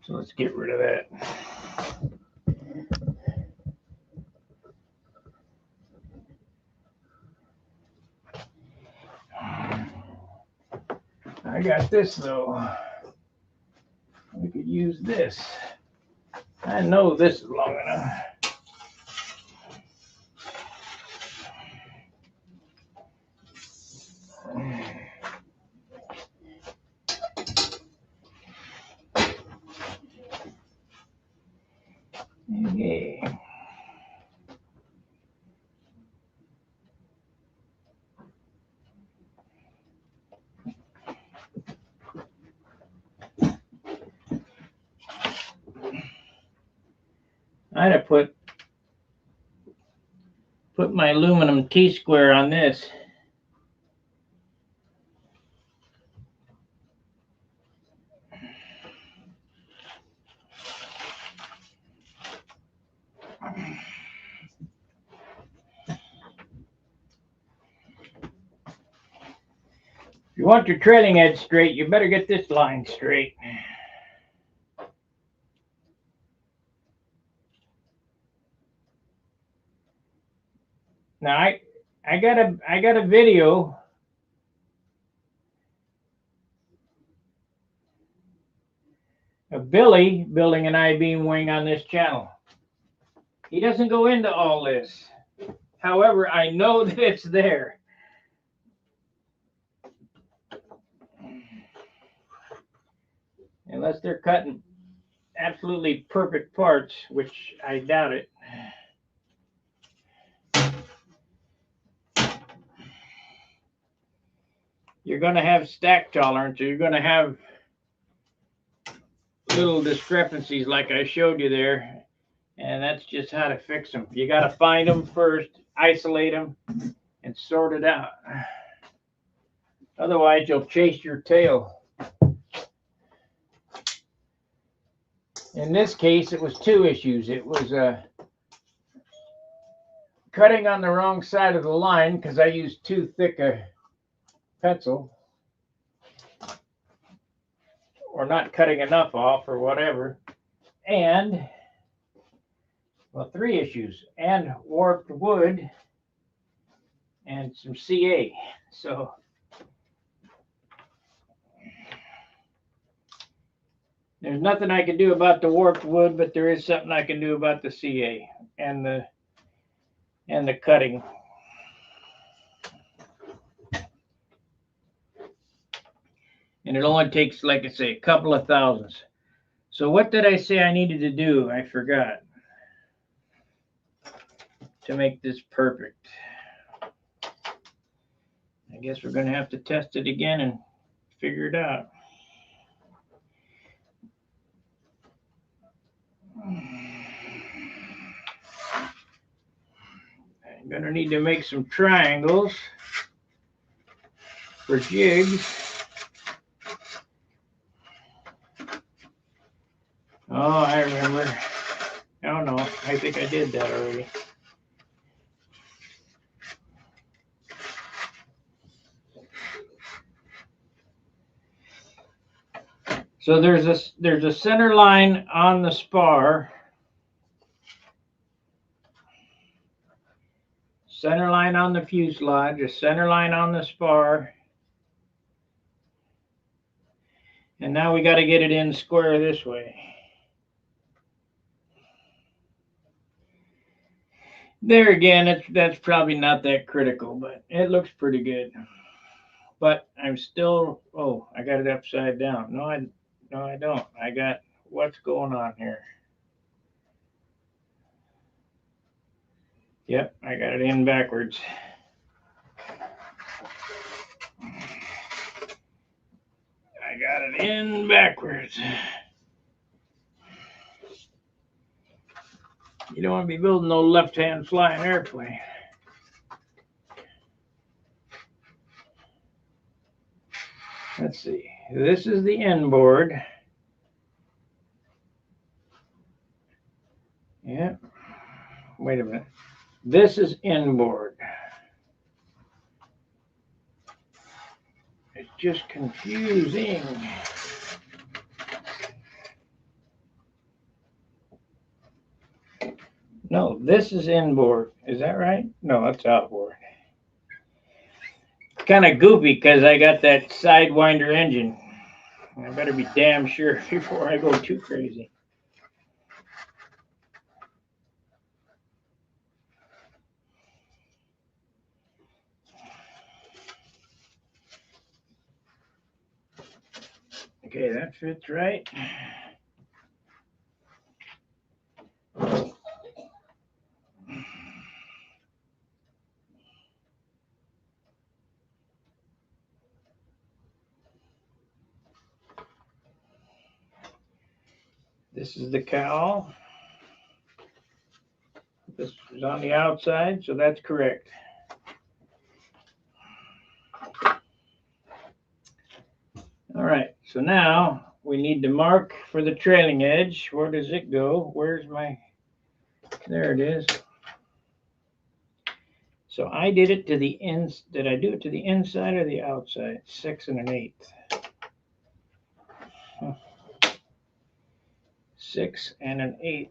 So let's get rid of that. I got this though. We could use this. I know this is long enough. Okay. I'd have put my aluminum T-square on this. If you want your trailing edge straight, you better get this line straight. Now I got a video of Billy building an I-beam wing on this channel. He doesn't go into all this. However, I know that it's there. Unless they're cutting absolutely perfect parts, which I doubt it. You're going to have stack tolerance, or you're going to have little discrepancies like I showed you there, and that's just how to fix them. You got to find them first, isolate them, and sort it out. Otherwise, you'll chase your tail. In this case, it was two issues. It was cutting on the wrong side of the line because I used too thick a pencil, or not cutting enough off, or whatever. And, well, three issues. And warped wood and some CA. So there's nothing I can do about the warped wood, but there is something I can do about the CA and the cutting. And it only takes, like I say, a couple of thousandths. So what did I say I needed to do? I forgot. To make this perfect. I guess we're going to have to test it again and figure it out. I'm going to need to make some triangles for jigs. Oh, I remember. Oh no, I think I did that already. So there's a center line on the spar. Center line on the fuselage, a center line on the spar. And now we got to get it in square this way. There again, that's probably not that critical, but it looks pretty good. But I'm still, oh, I got it upside down. No, I don't. I got, what's going on here? Yep, I got it in backwards. I got it in backwards. You don't want to be building no left-hand flying airplane. Let's see. This is the inboard. Yeah. Wait a minute. This is inboard. It's just confusing. No, this is inboard. Is that right? No, that's outboard. Kind of goofy because I got that Sidewinder engine. I better be damn sure before I go too crazy. Okay, that fits right. This is the cowl. was on the outside, so that's correct. All right, so now we need to mark for the trailing edge. Where does it go? Where's my, there it is. So I did it to the ends. Did I do it to the inside or the outside? 6 1/8. 6 1/8.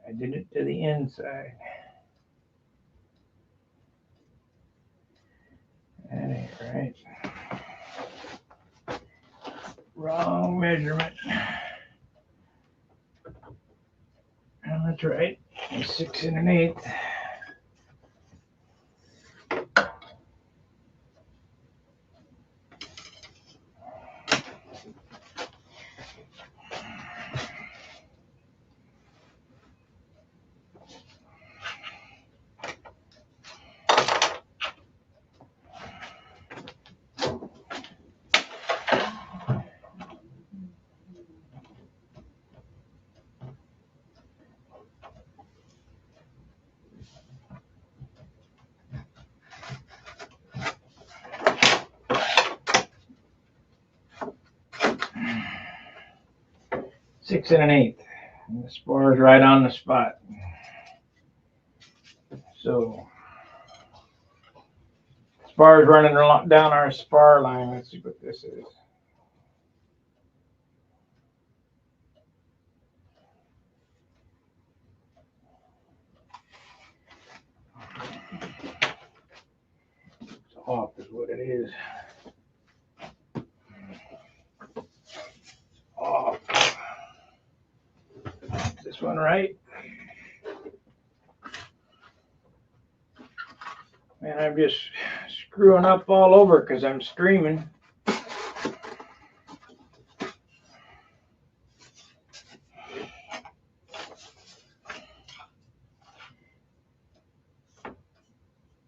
I did it to the inside. That ain't right. Wrong measurement. Well, that's right. 6 1/8. Six and 1/8. And the spar is right on the spot. So spar is running down our spar line. Let's see what this is. It's off is what it is. Off. Is this one right? Man, I'm just screwing up all over because I'm streaming.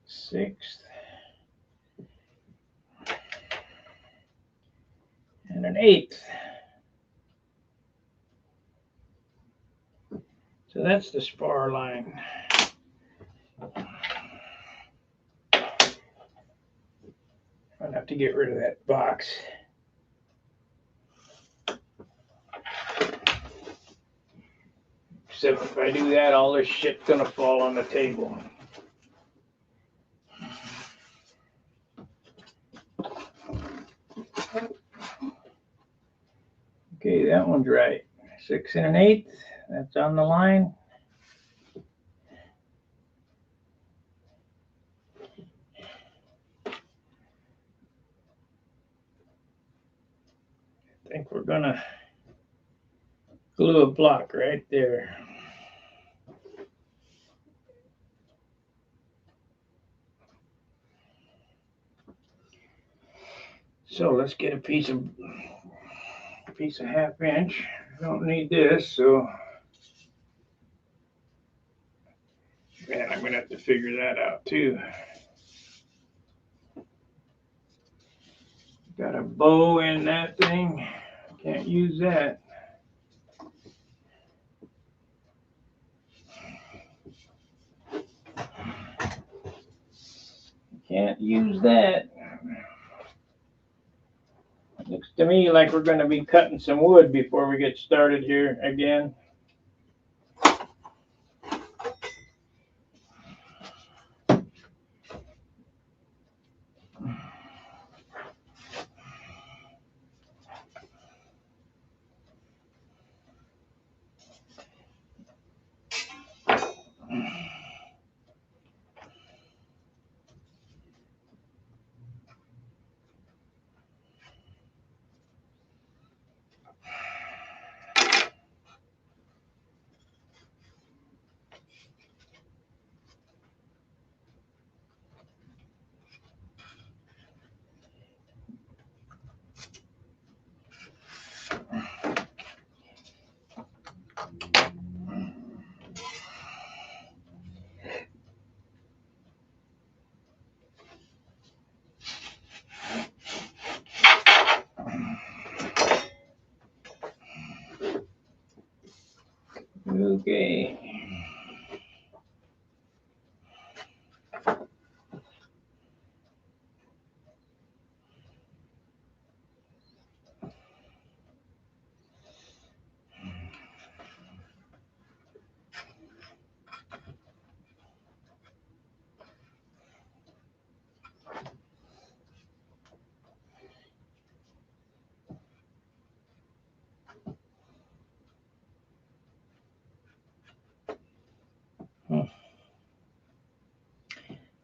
Sixth and an eighth. So that's the spar line. I'll have to get rid of that box. Except if I do that, all this shit's gonna fall on the table. Okay, that one's right. 6 1/8. That's on the line. I think we're gonna glue a block right there. So let's get a piece of 1/2 inch. I don't need this, so man, I'm gonna have to figure that out too. Got a bow in that thing. Can't use that. Can't use that. It looks to me like we're going to be cutting some wood before we get started here again. Okay.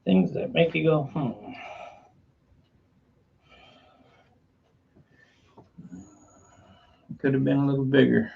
Things that make you go, Could have been a little bigger.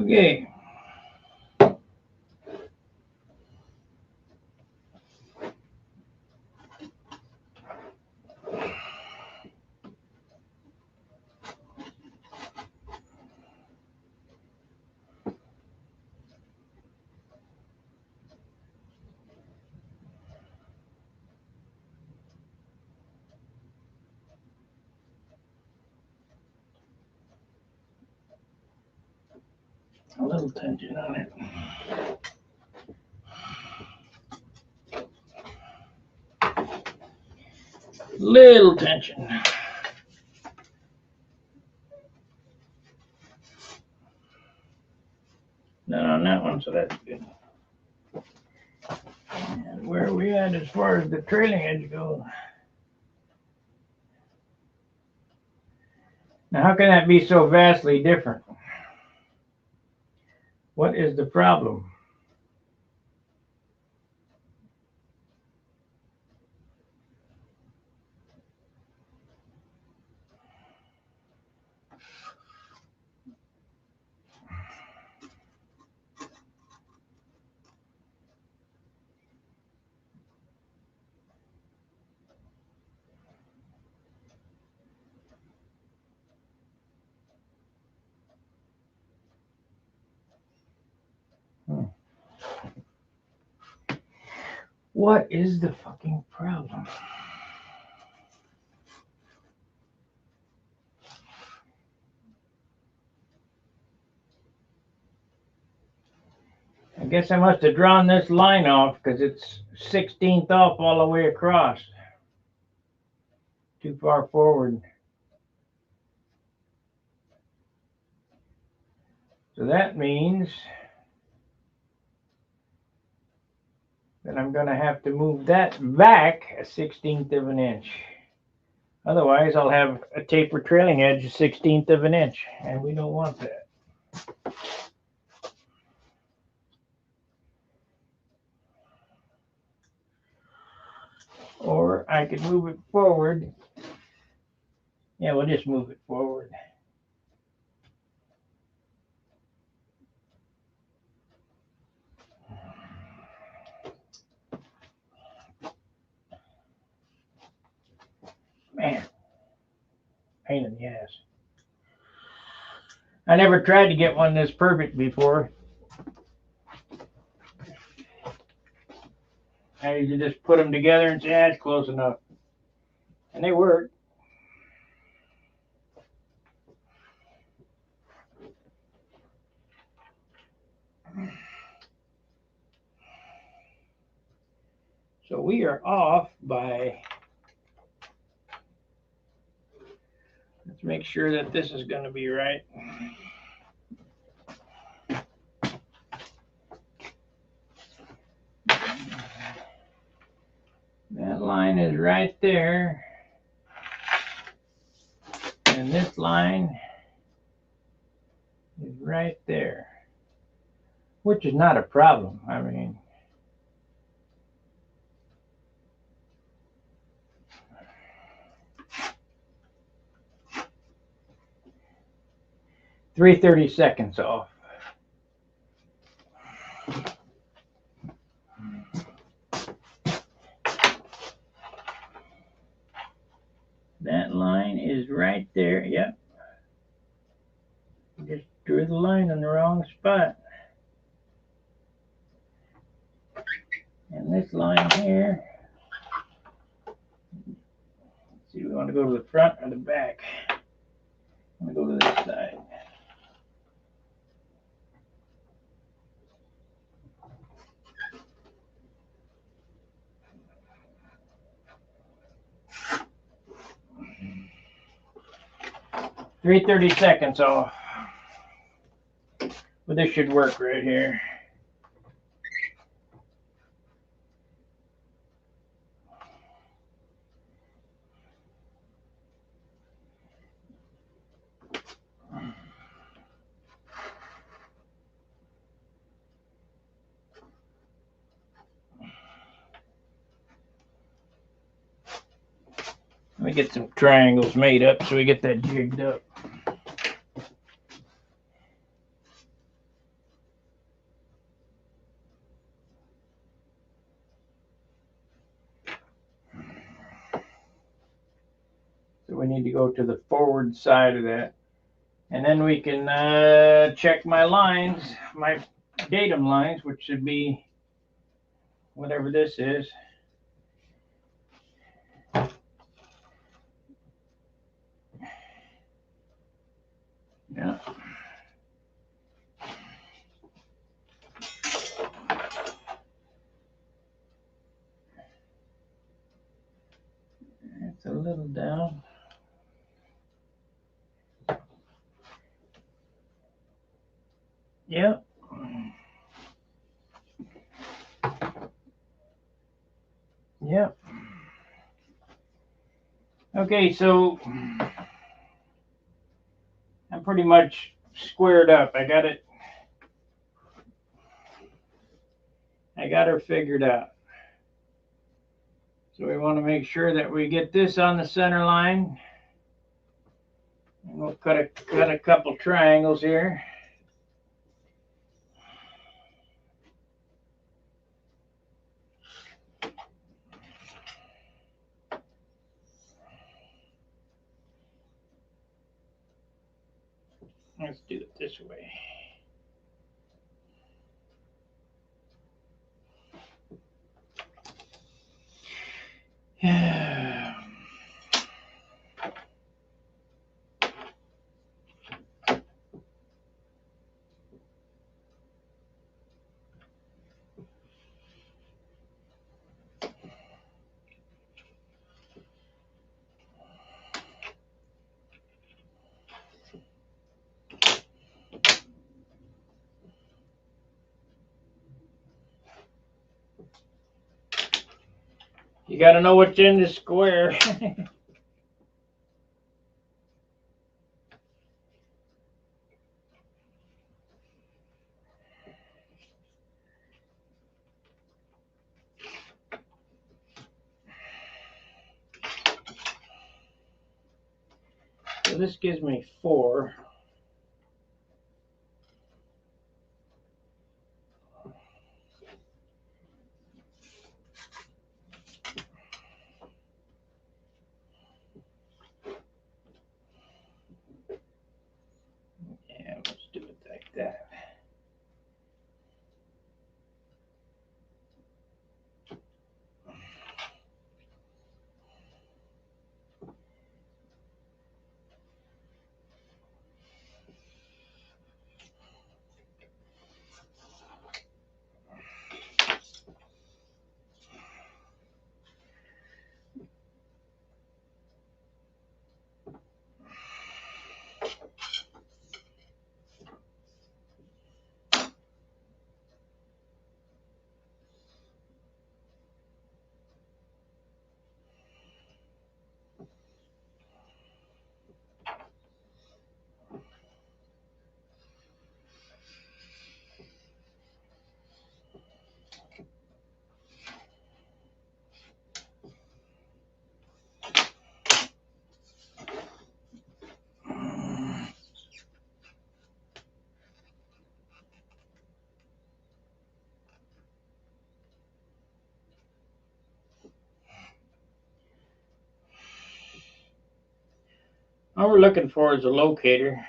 Okay. A little tension on it. Little tension. Not on that one, so that's good. And where are we at as far as the trailing edge goes? Now, how can that be so vastly different? What is the problem? What is the fucking problem? I guess I must have drawn this line off because it's 16th off all the way across. Too far forward. So that means that I'm going to have to move that back a 16th of an inch. Otherwise, I'll have a taper trailing edge a 16th of an inch, and we don't want that. Or I could move it forward. Yeah, we'll just move it forward. Man, pain in the ass. I never tried to get one this perfect before. I usually just put them together and say, it's close enough. And they work. So we are off by, let's make sure that this is going to be right. That line is right there. And this line is right there. Which is not a problem. I mean, .332 off. That line is right there. Yep. Just drew the line in the wrong spot. And this line here. Let's see, we want to go to the front or the back. I'm going to go to this side. .332 off. But this should work right here. Let me get some triangles made up so we get that jigged up. So we need to go to the forward side of that. And then we can check my lines, my datum lines, which should be whatever this is. Yeah. It's a little down. Yep. Yep. Okay, so I'm pretty much squared up. I got her figured out. So we want to make sure that we get this on the center line. And we'll cut a couple triangles here. Let's do it this way. You got to know what's in the square. So this gives me 4. Yeah, let's do it like that. All we're looking for is a locator.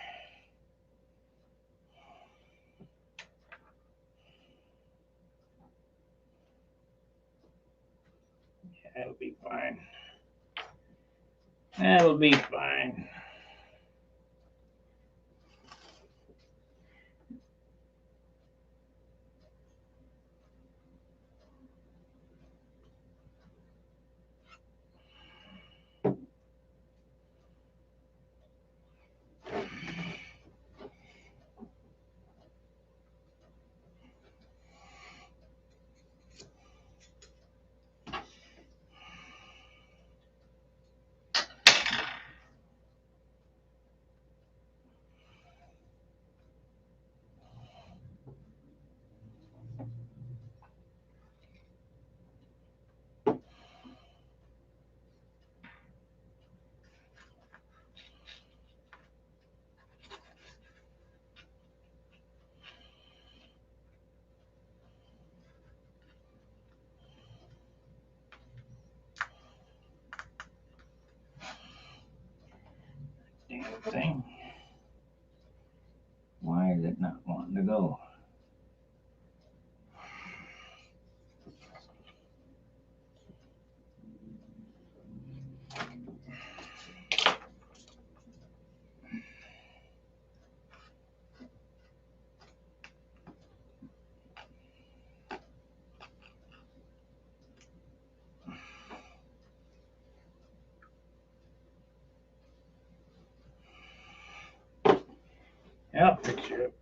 That'll be fine. That'll be fine. Damn thing. Why is it not wanting to go? I'll fix it up.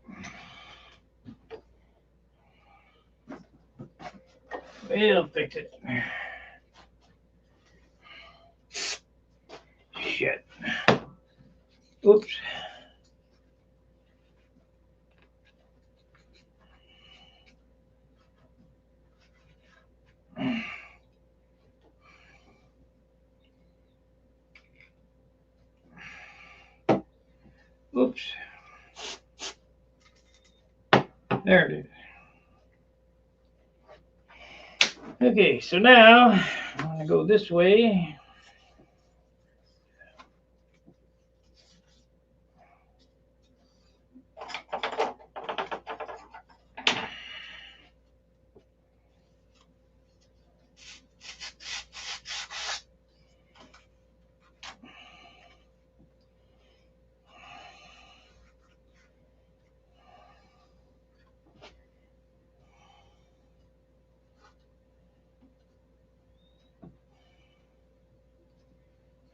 We'll fix it. Shit. Oops. Oops. There it is. Okay, so now I'm going to go this way.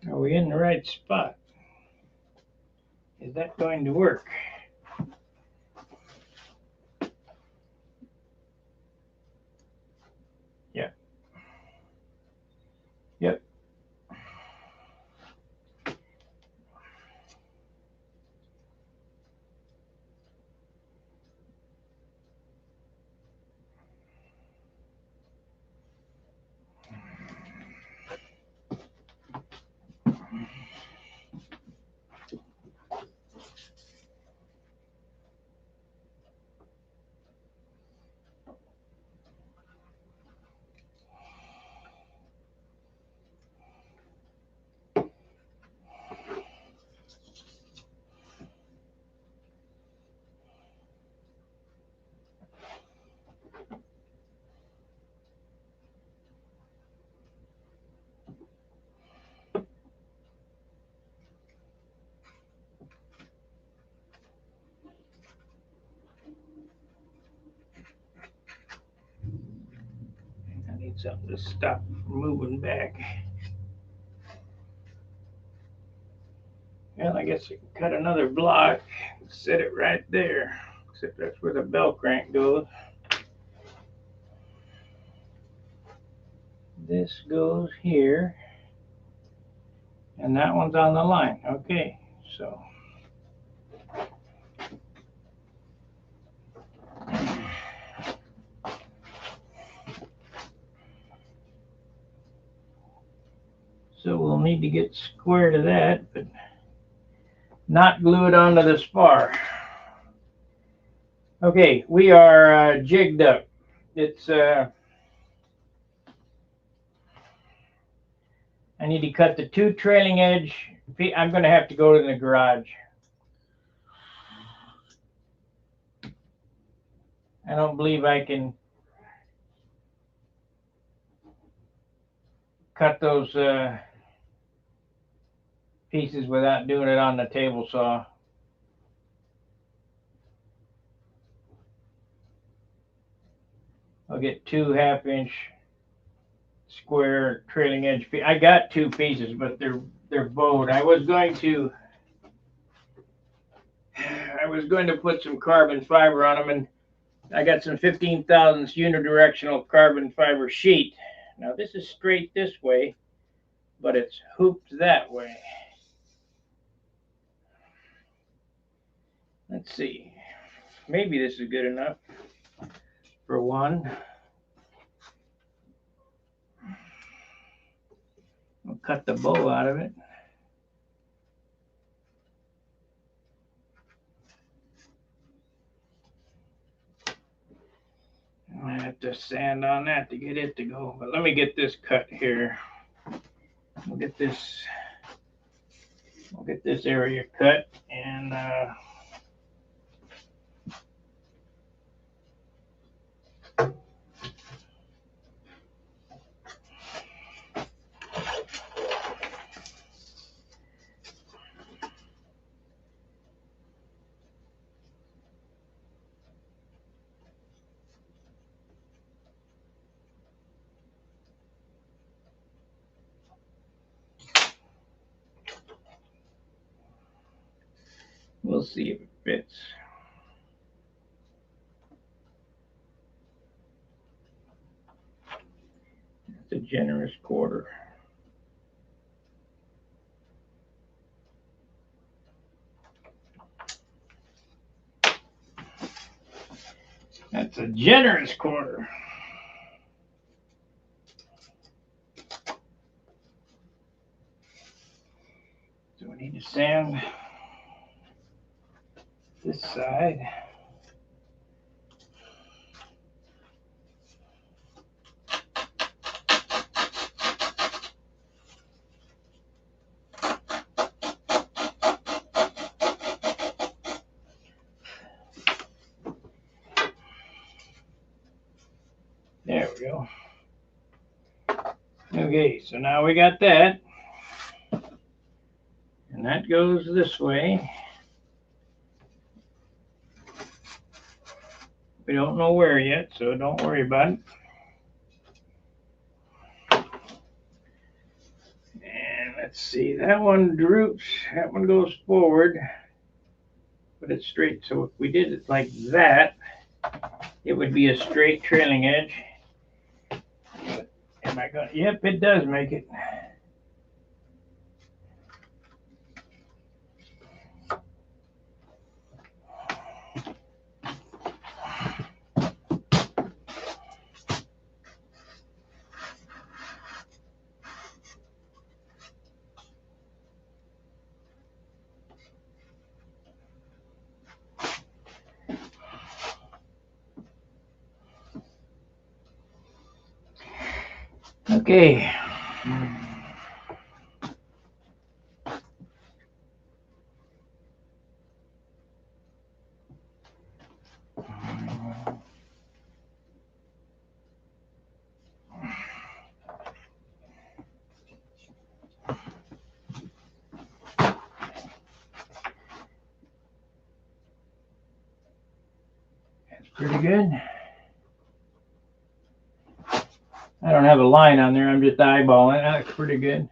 Are we in the right spot? Is that going to work? Yep. Yep. I need something to stop from moving back. Well, I guess I can cut another block and set it right there. Except that's where the bell crank goes. This goes here. And that one's on the line. Okay, so. So we'll need to get square to that, but not glue it onto the spar. Okay, we are jigged up. It's I need to cut the two trailing edge I'm going to have to go to the garage. I don't believe I can cut those pieces without doing it on the table saw. I'll get 2 1/2-inch square trailing edge. I got 2 pieces, but they're bowed. I was going to put some carbon fiber on them, and I got some 15 thousandths unidirectional carbon fiber sheet. Now this is straight this way, but it's hooped that way. Let's see. Maybe this is good enough for one. I'll cut the bow out of it. I have to sand on that to get it to go. But let me get this cut here. We'll get this area cut, and we'll see if it fits. It's a generous quarter. That's a generous quarter. So we need to sand this side. There we go. Okay, so now we got that. And that goes this way. We don't know where yet, so don't worry about it. And let's see, that one droops, that one goes forward, but it's straight. So if we did it like that, it would be a straight trailing edge. But am I going to? Yep, it does make it. Okay. That's pretty good. I don't have a line on there, I'm just eyeballing. That looks pretty good.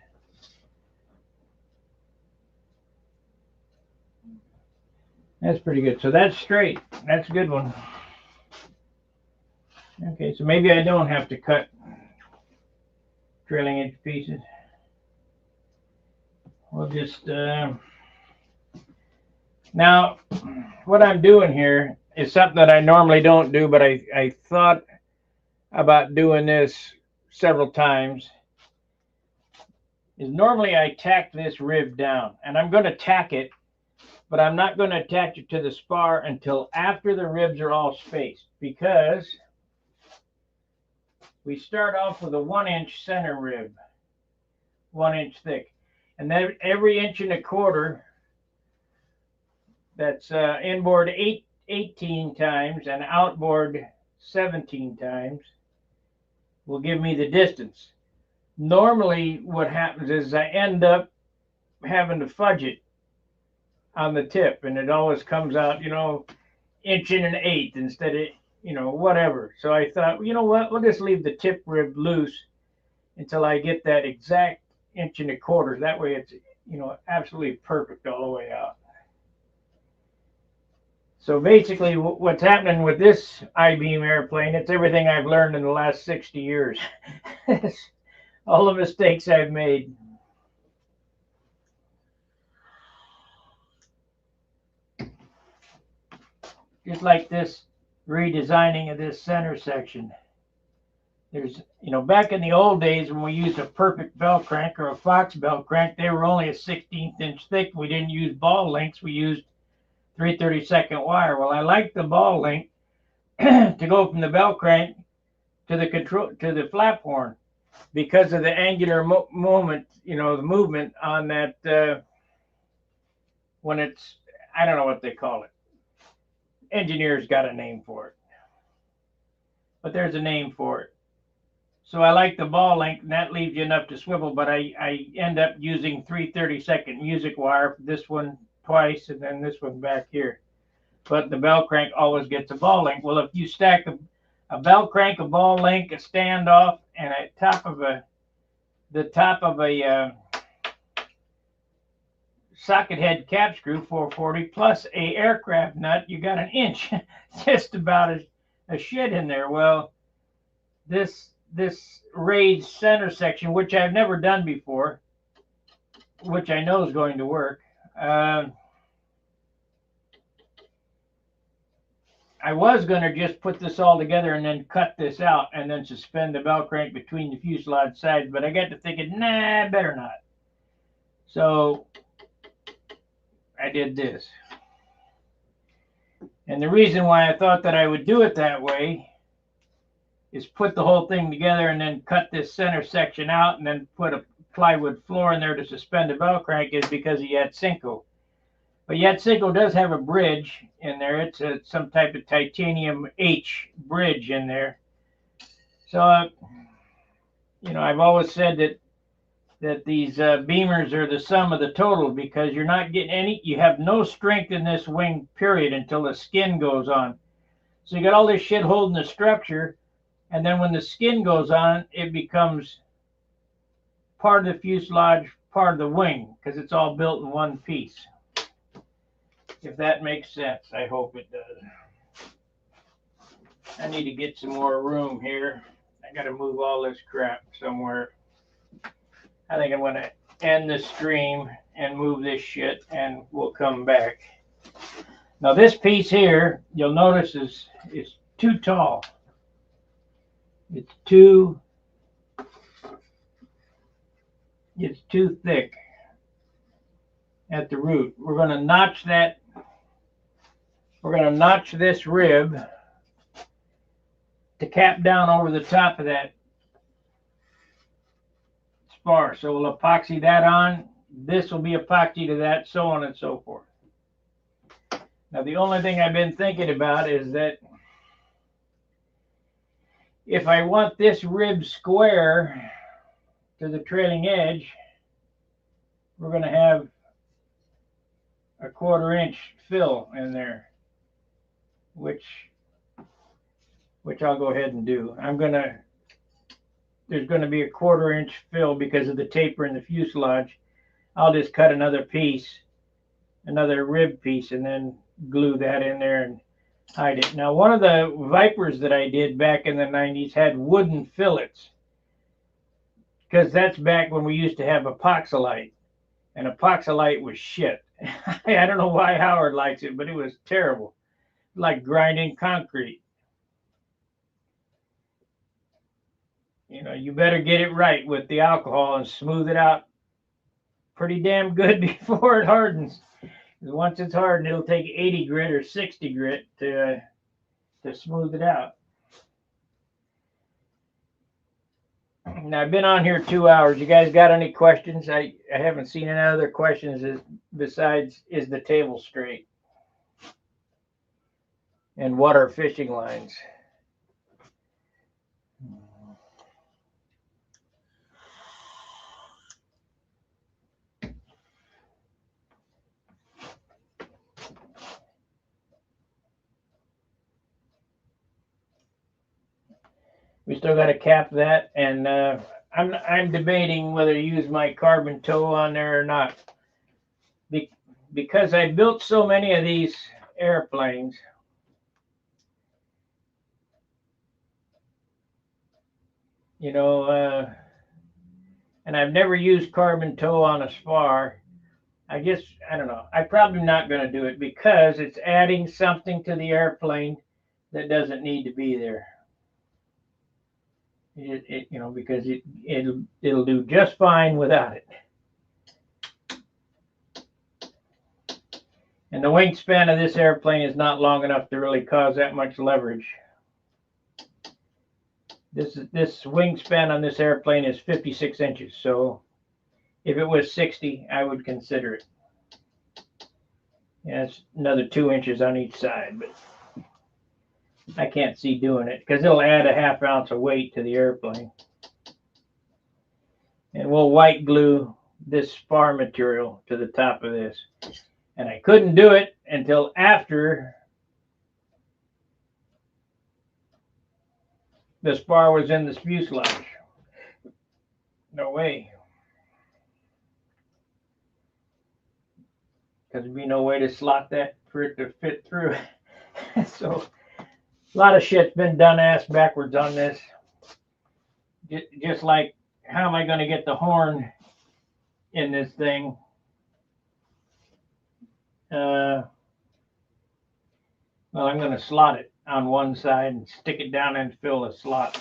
That's pretty good. So that's straight. That's a good one. Okay, so maybe I don't have to cut trailing edge pieces. We'll just now what I'm doing here is something that I normally don't do, but I thought about doing this several times. Is normally I tack this rib down, and I'm going to tack it, but I'm not going to attach it to the spar until after the ribs are all spaced, because we start off with a 1-inch center rib, 1 inch thick. And then every inch and a quarter, that's inboard 18 times and outboard 17 times, will give me the distance. Normally, what happens is I end up having to fudge it on the tip, and it always comes out, inch and an eighth instead of, whatever. So I thought, you know what, we'll just leave the tip rib loose until I get that exact inch and a quarter. That way it's, absolutely perfect all the way out. So basically what's happening with this I-beam airplane, it's everything I've learned in the last 60 years. All the mistakes I've made. Just like this redesigning of this center section. There's, back in the old days when we used a perfect bell crank or a Fox bell crank, they were only a 16th inch thick. We didn't use ball links. We used 3/32 wire. Well, I like the ball link to go from the bell crank to the flap horn because of the angular moment, the movement on that when it's, I don't know what they call it. Engineers got a name for it, but there's a name for it. So I like the ball link, and that leaves you enough to swivel, but I end up using 3/32 music wire for this one twice, and then this one back here. But the bell crank always gets a ball link. Well, if you stack a bell crank, a ball link, a standoff, and the top of a socket head cap screw 440 plus a aircraft nut, you got an inch, just about a shit in there. Well, this raised center section, which I've never done before, which I know is going to work. I was going to just put this all together and then cut this out and then suspend the bell crank between the fuselage sides, but I got to thinking, nah, better not. So I did this. And the reason why I thought that I would do it that way is put the whole thing together and then cut this center section out and then put a plywood floor in there to suspend the bell crank is because of Yatsenko. But Yatsenko does have a bridge in there. It's some type of titanium H bridge in there. So, I've always said that these beamers are the sum of the total because you're not getting you have no strength in this wing, period, until the skin goes on. So you got all this shit holding the structure, and then when the skin goes on, it becomes part of the fuselage, part of the wing, because it's all built in one piece. If that makes sense, I hope it does. I need to get some more room here. I got to move all this crap somewhere. I think I'm going to end the stream and move this shit, and we'll come back. Now this piece here, you'll notice is too tall. It's too thick at the root. We're going to notch that. We're going to notch this rib to cap down over the top of that spar. So we'll epoxy that on. This will be epoxy to that, so on and so forth. Now the only thing I've been thinking about is that if I want this rib square to the trailing edge, we're going to have a 1/4 inch fill in there, which I'll go ahead and do. There's going to be a 1/4 inch fill because of the taper in the fuselage. I'll just cut another piece, another rib piece, and then glue that in there and hide it. Now, one of the Vipers that I did back in the 90s had wooden fillets, because that's back when we used to have epoxylite, and epoxylite was shit. I don't know why Howard likes it, but it was terrible, like grinding concrete. You better get it right with the alcohol and smooth it out pretty damn good before it hardens. Because once it's hardened, it'll take 80 grit or 60 grit to smooth it out. Now, I've been on here 2 hours. You guys got any questions? I haven't seen any other questions besides, is the table straight? And what are fishing lines? We still got to cap that, and I'm debating whether to use my carbon toe on there or not. Because I built so many of these airplanes, you know, and I've never used carbon toe on a spar. I don't know. I'm probably not going to do it because it's adding something to the airplane that doesn't need to be there. Because it'll do just fine without it. And the wingspan of this airplane is not long enough to really cause that much leverage. This wingspan on this airplane is 56 inches. So if it was 60, I would consider it. Yeah, it's another 2 inches on each side, but I can't see doing it because it'll add a ½ ounce of weight to the airplane. And we'll white glue this spar material to the top of this. And I couldn't do it until after the spar was in the fuselage. No way. Because there'd be no way to slot that for it to fit through. So a lot of shit's been done ass backwards on this. Just like, how am I going to get the horn in this thing? Well, I'm going to slot it on one side and stick it down and fill the slot.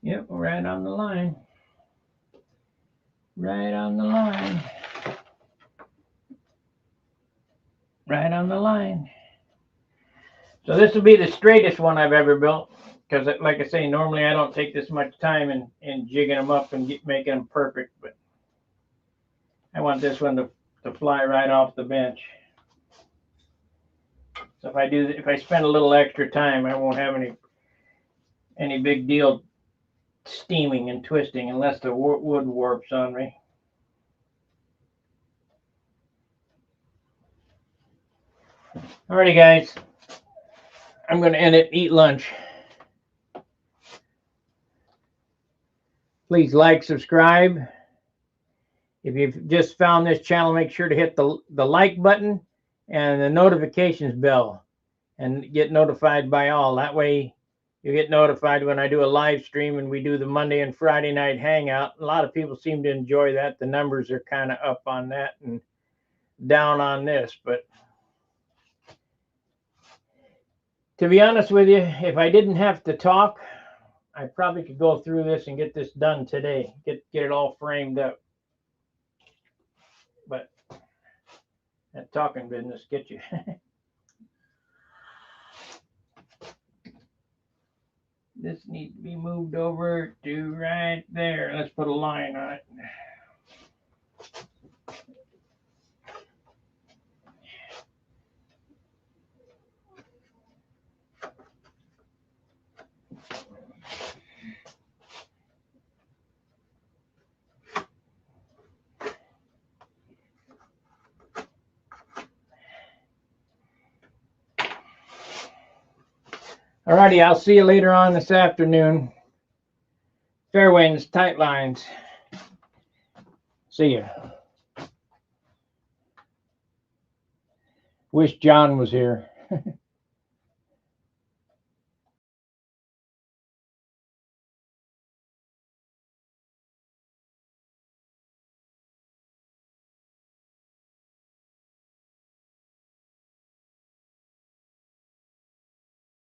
Yep, right on the line. Right on the line. Right on the line. So this will be the straightest one I've ever built. Because like I say, normally I don't take this much time in jigging them up and making them perfect. But I want this one to fly right off the bench. So if I spend a little extra time, I won't have any big deal steaming and twisting unless the wood warps on me. Alrighty, guys. I'm going to end it and eat lunch. Please like, subscribe. If you've just found this channel, make sure to hit the like button and the notifications bell and get notified by all. That way you get notified when I do a live stream and we do the Monday and Friday night hangout. A lot of people seem to enjoy that. The numbers are kind of up on that and down on this. But to be honest with you, if I didn't have to talk, I probably could go through this and get this done today. Get it all framed up. But that talking business gets you. This needs to be moved over to right there. Let's put a line on it. Alrighty, I'll see you later on this afternoon. Fair winds, tight lines. See ya. Wish John was here.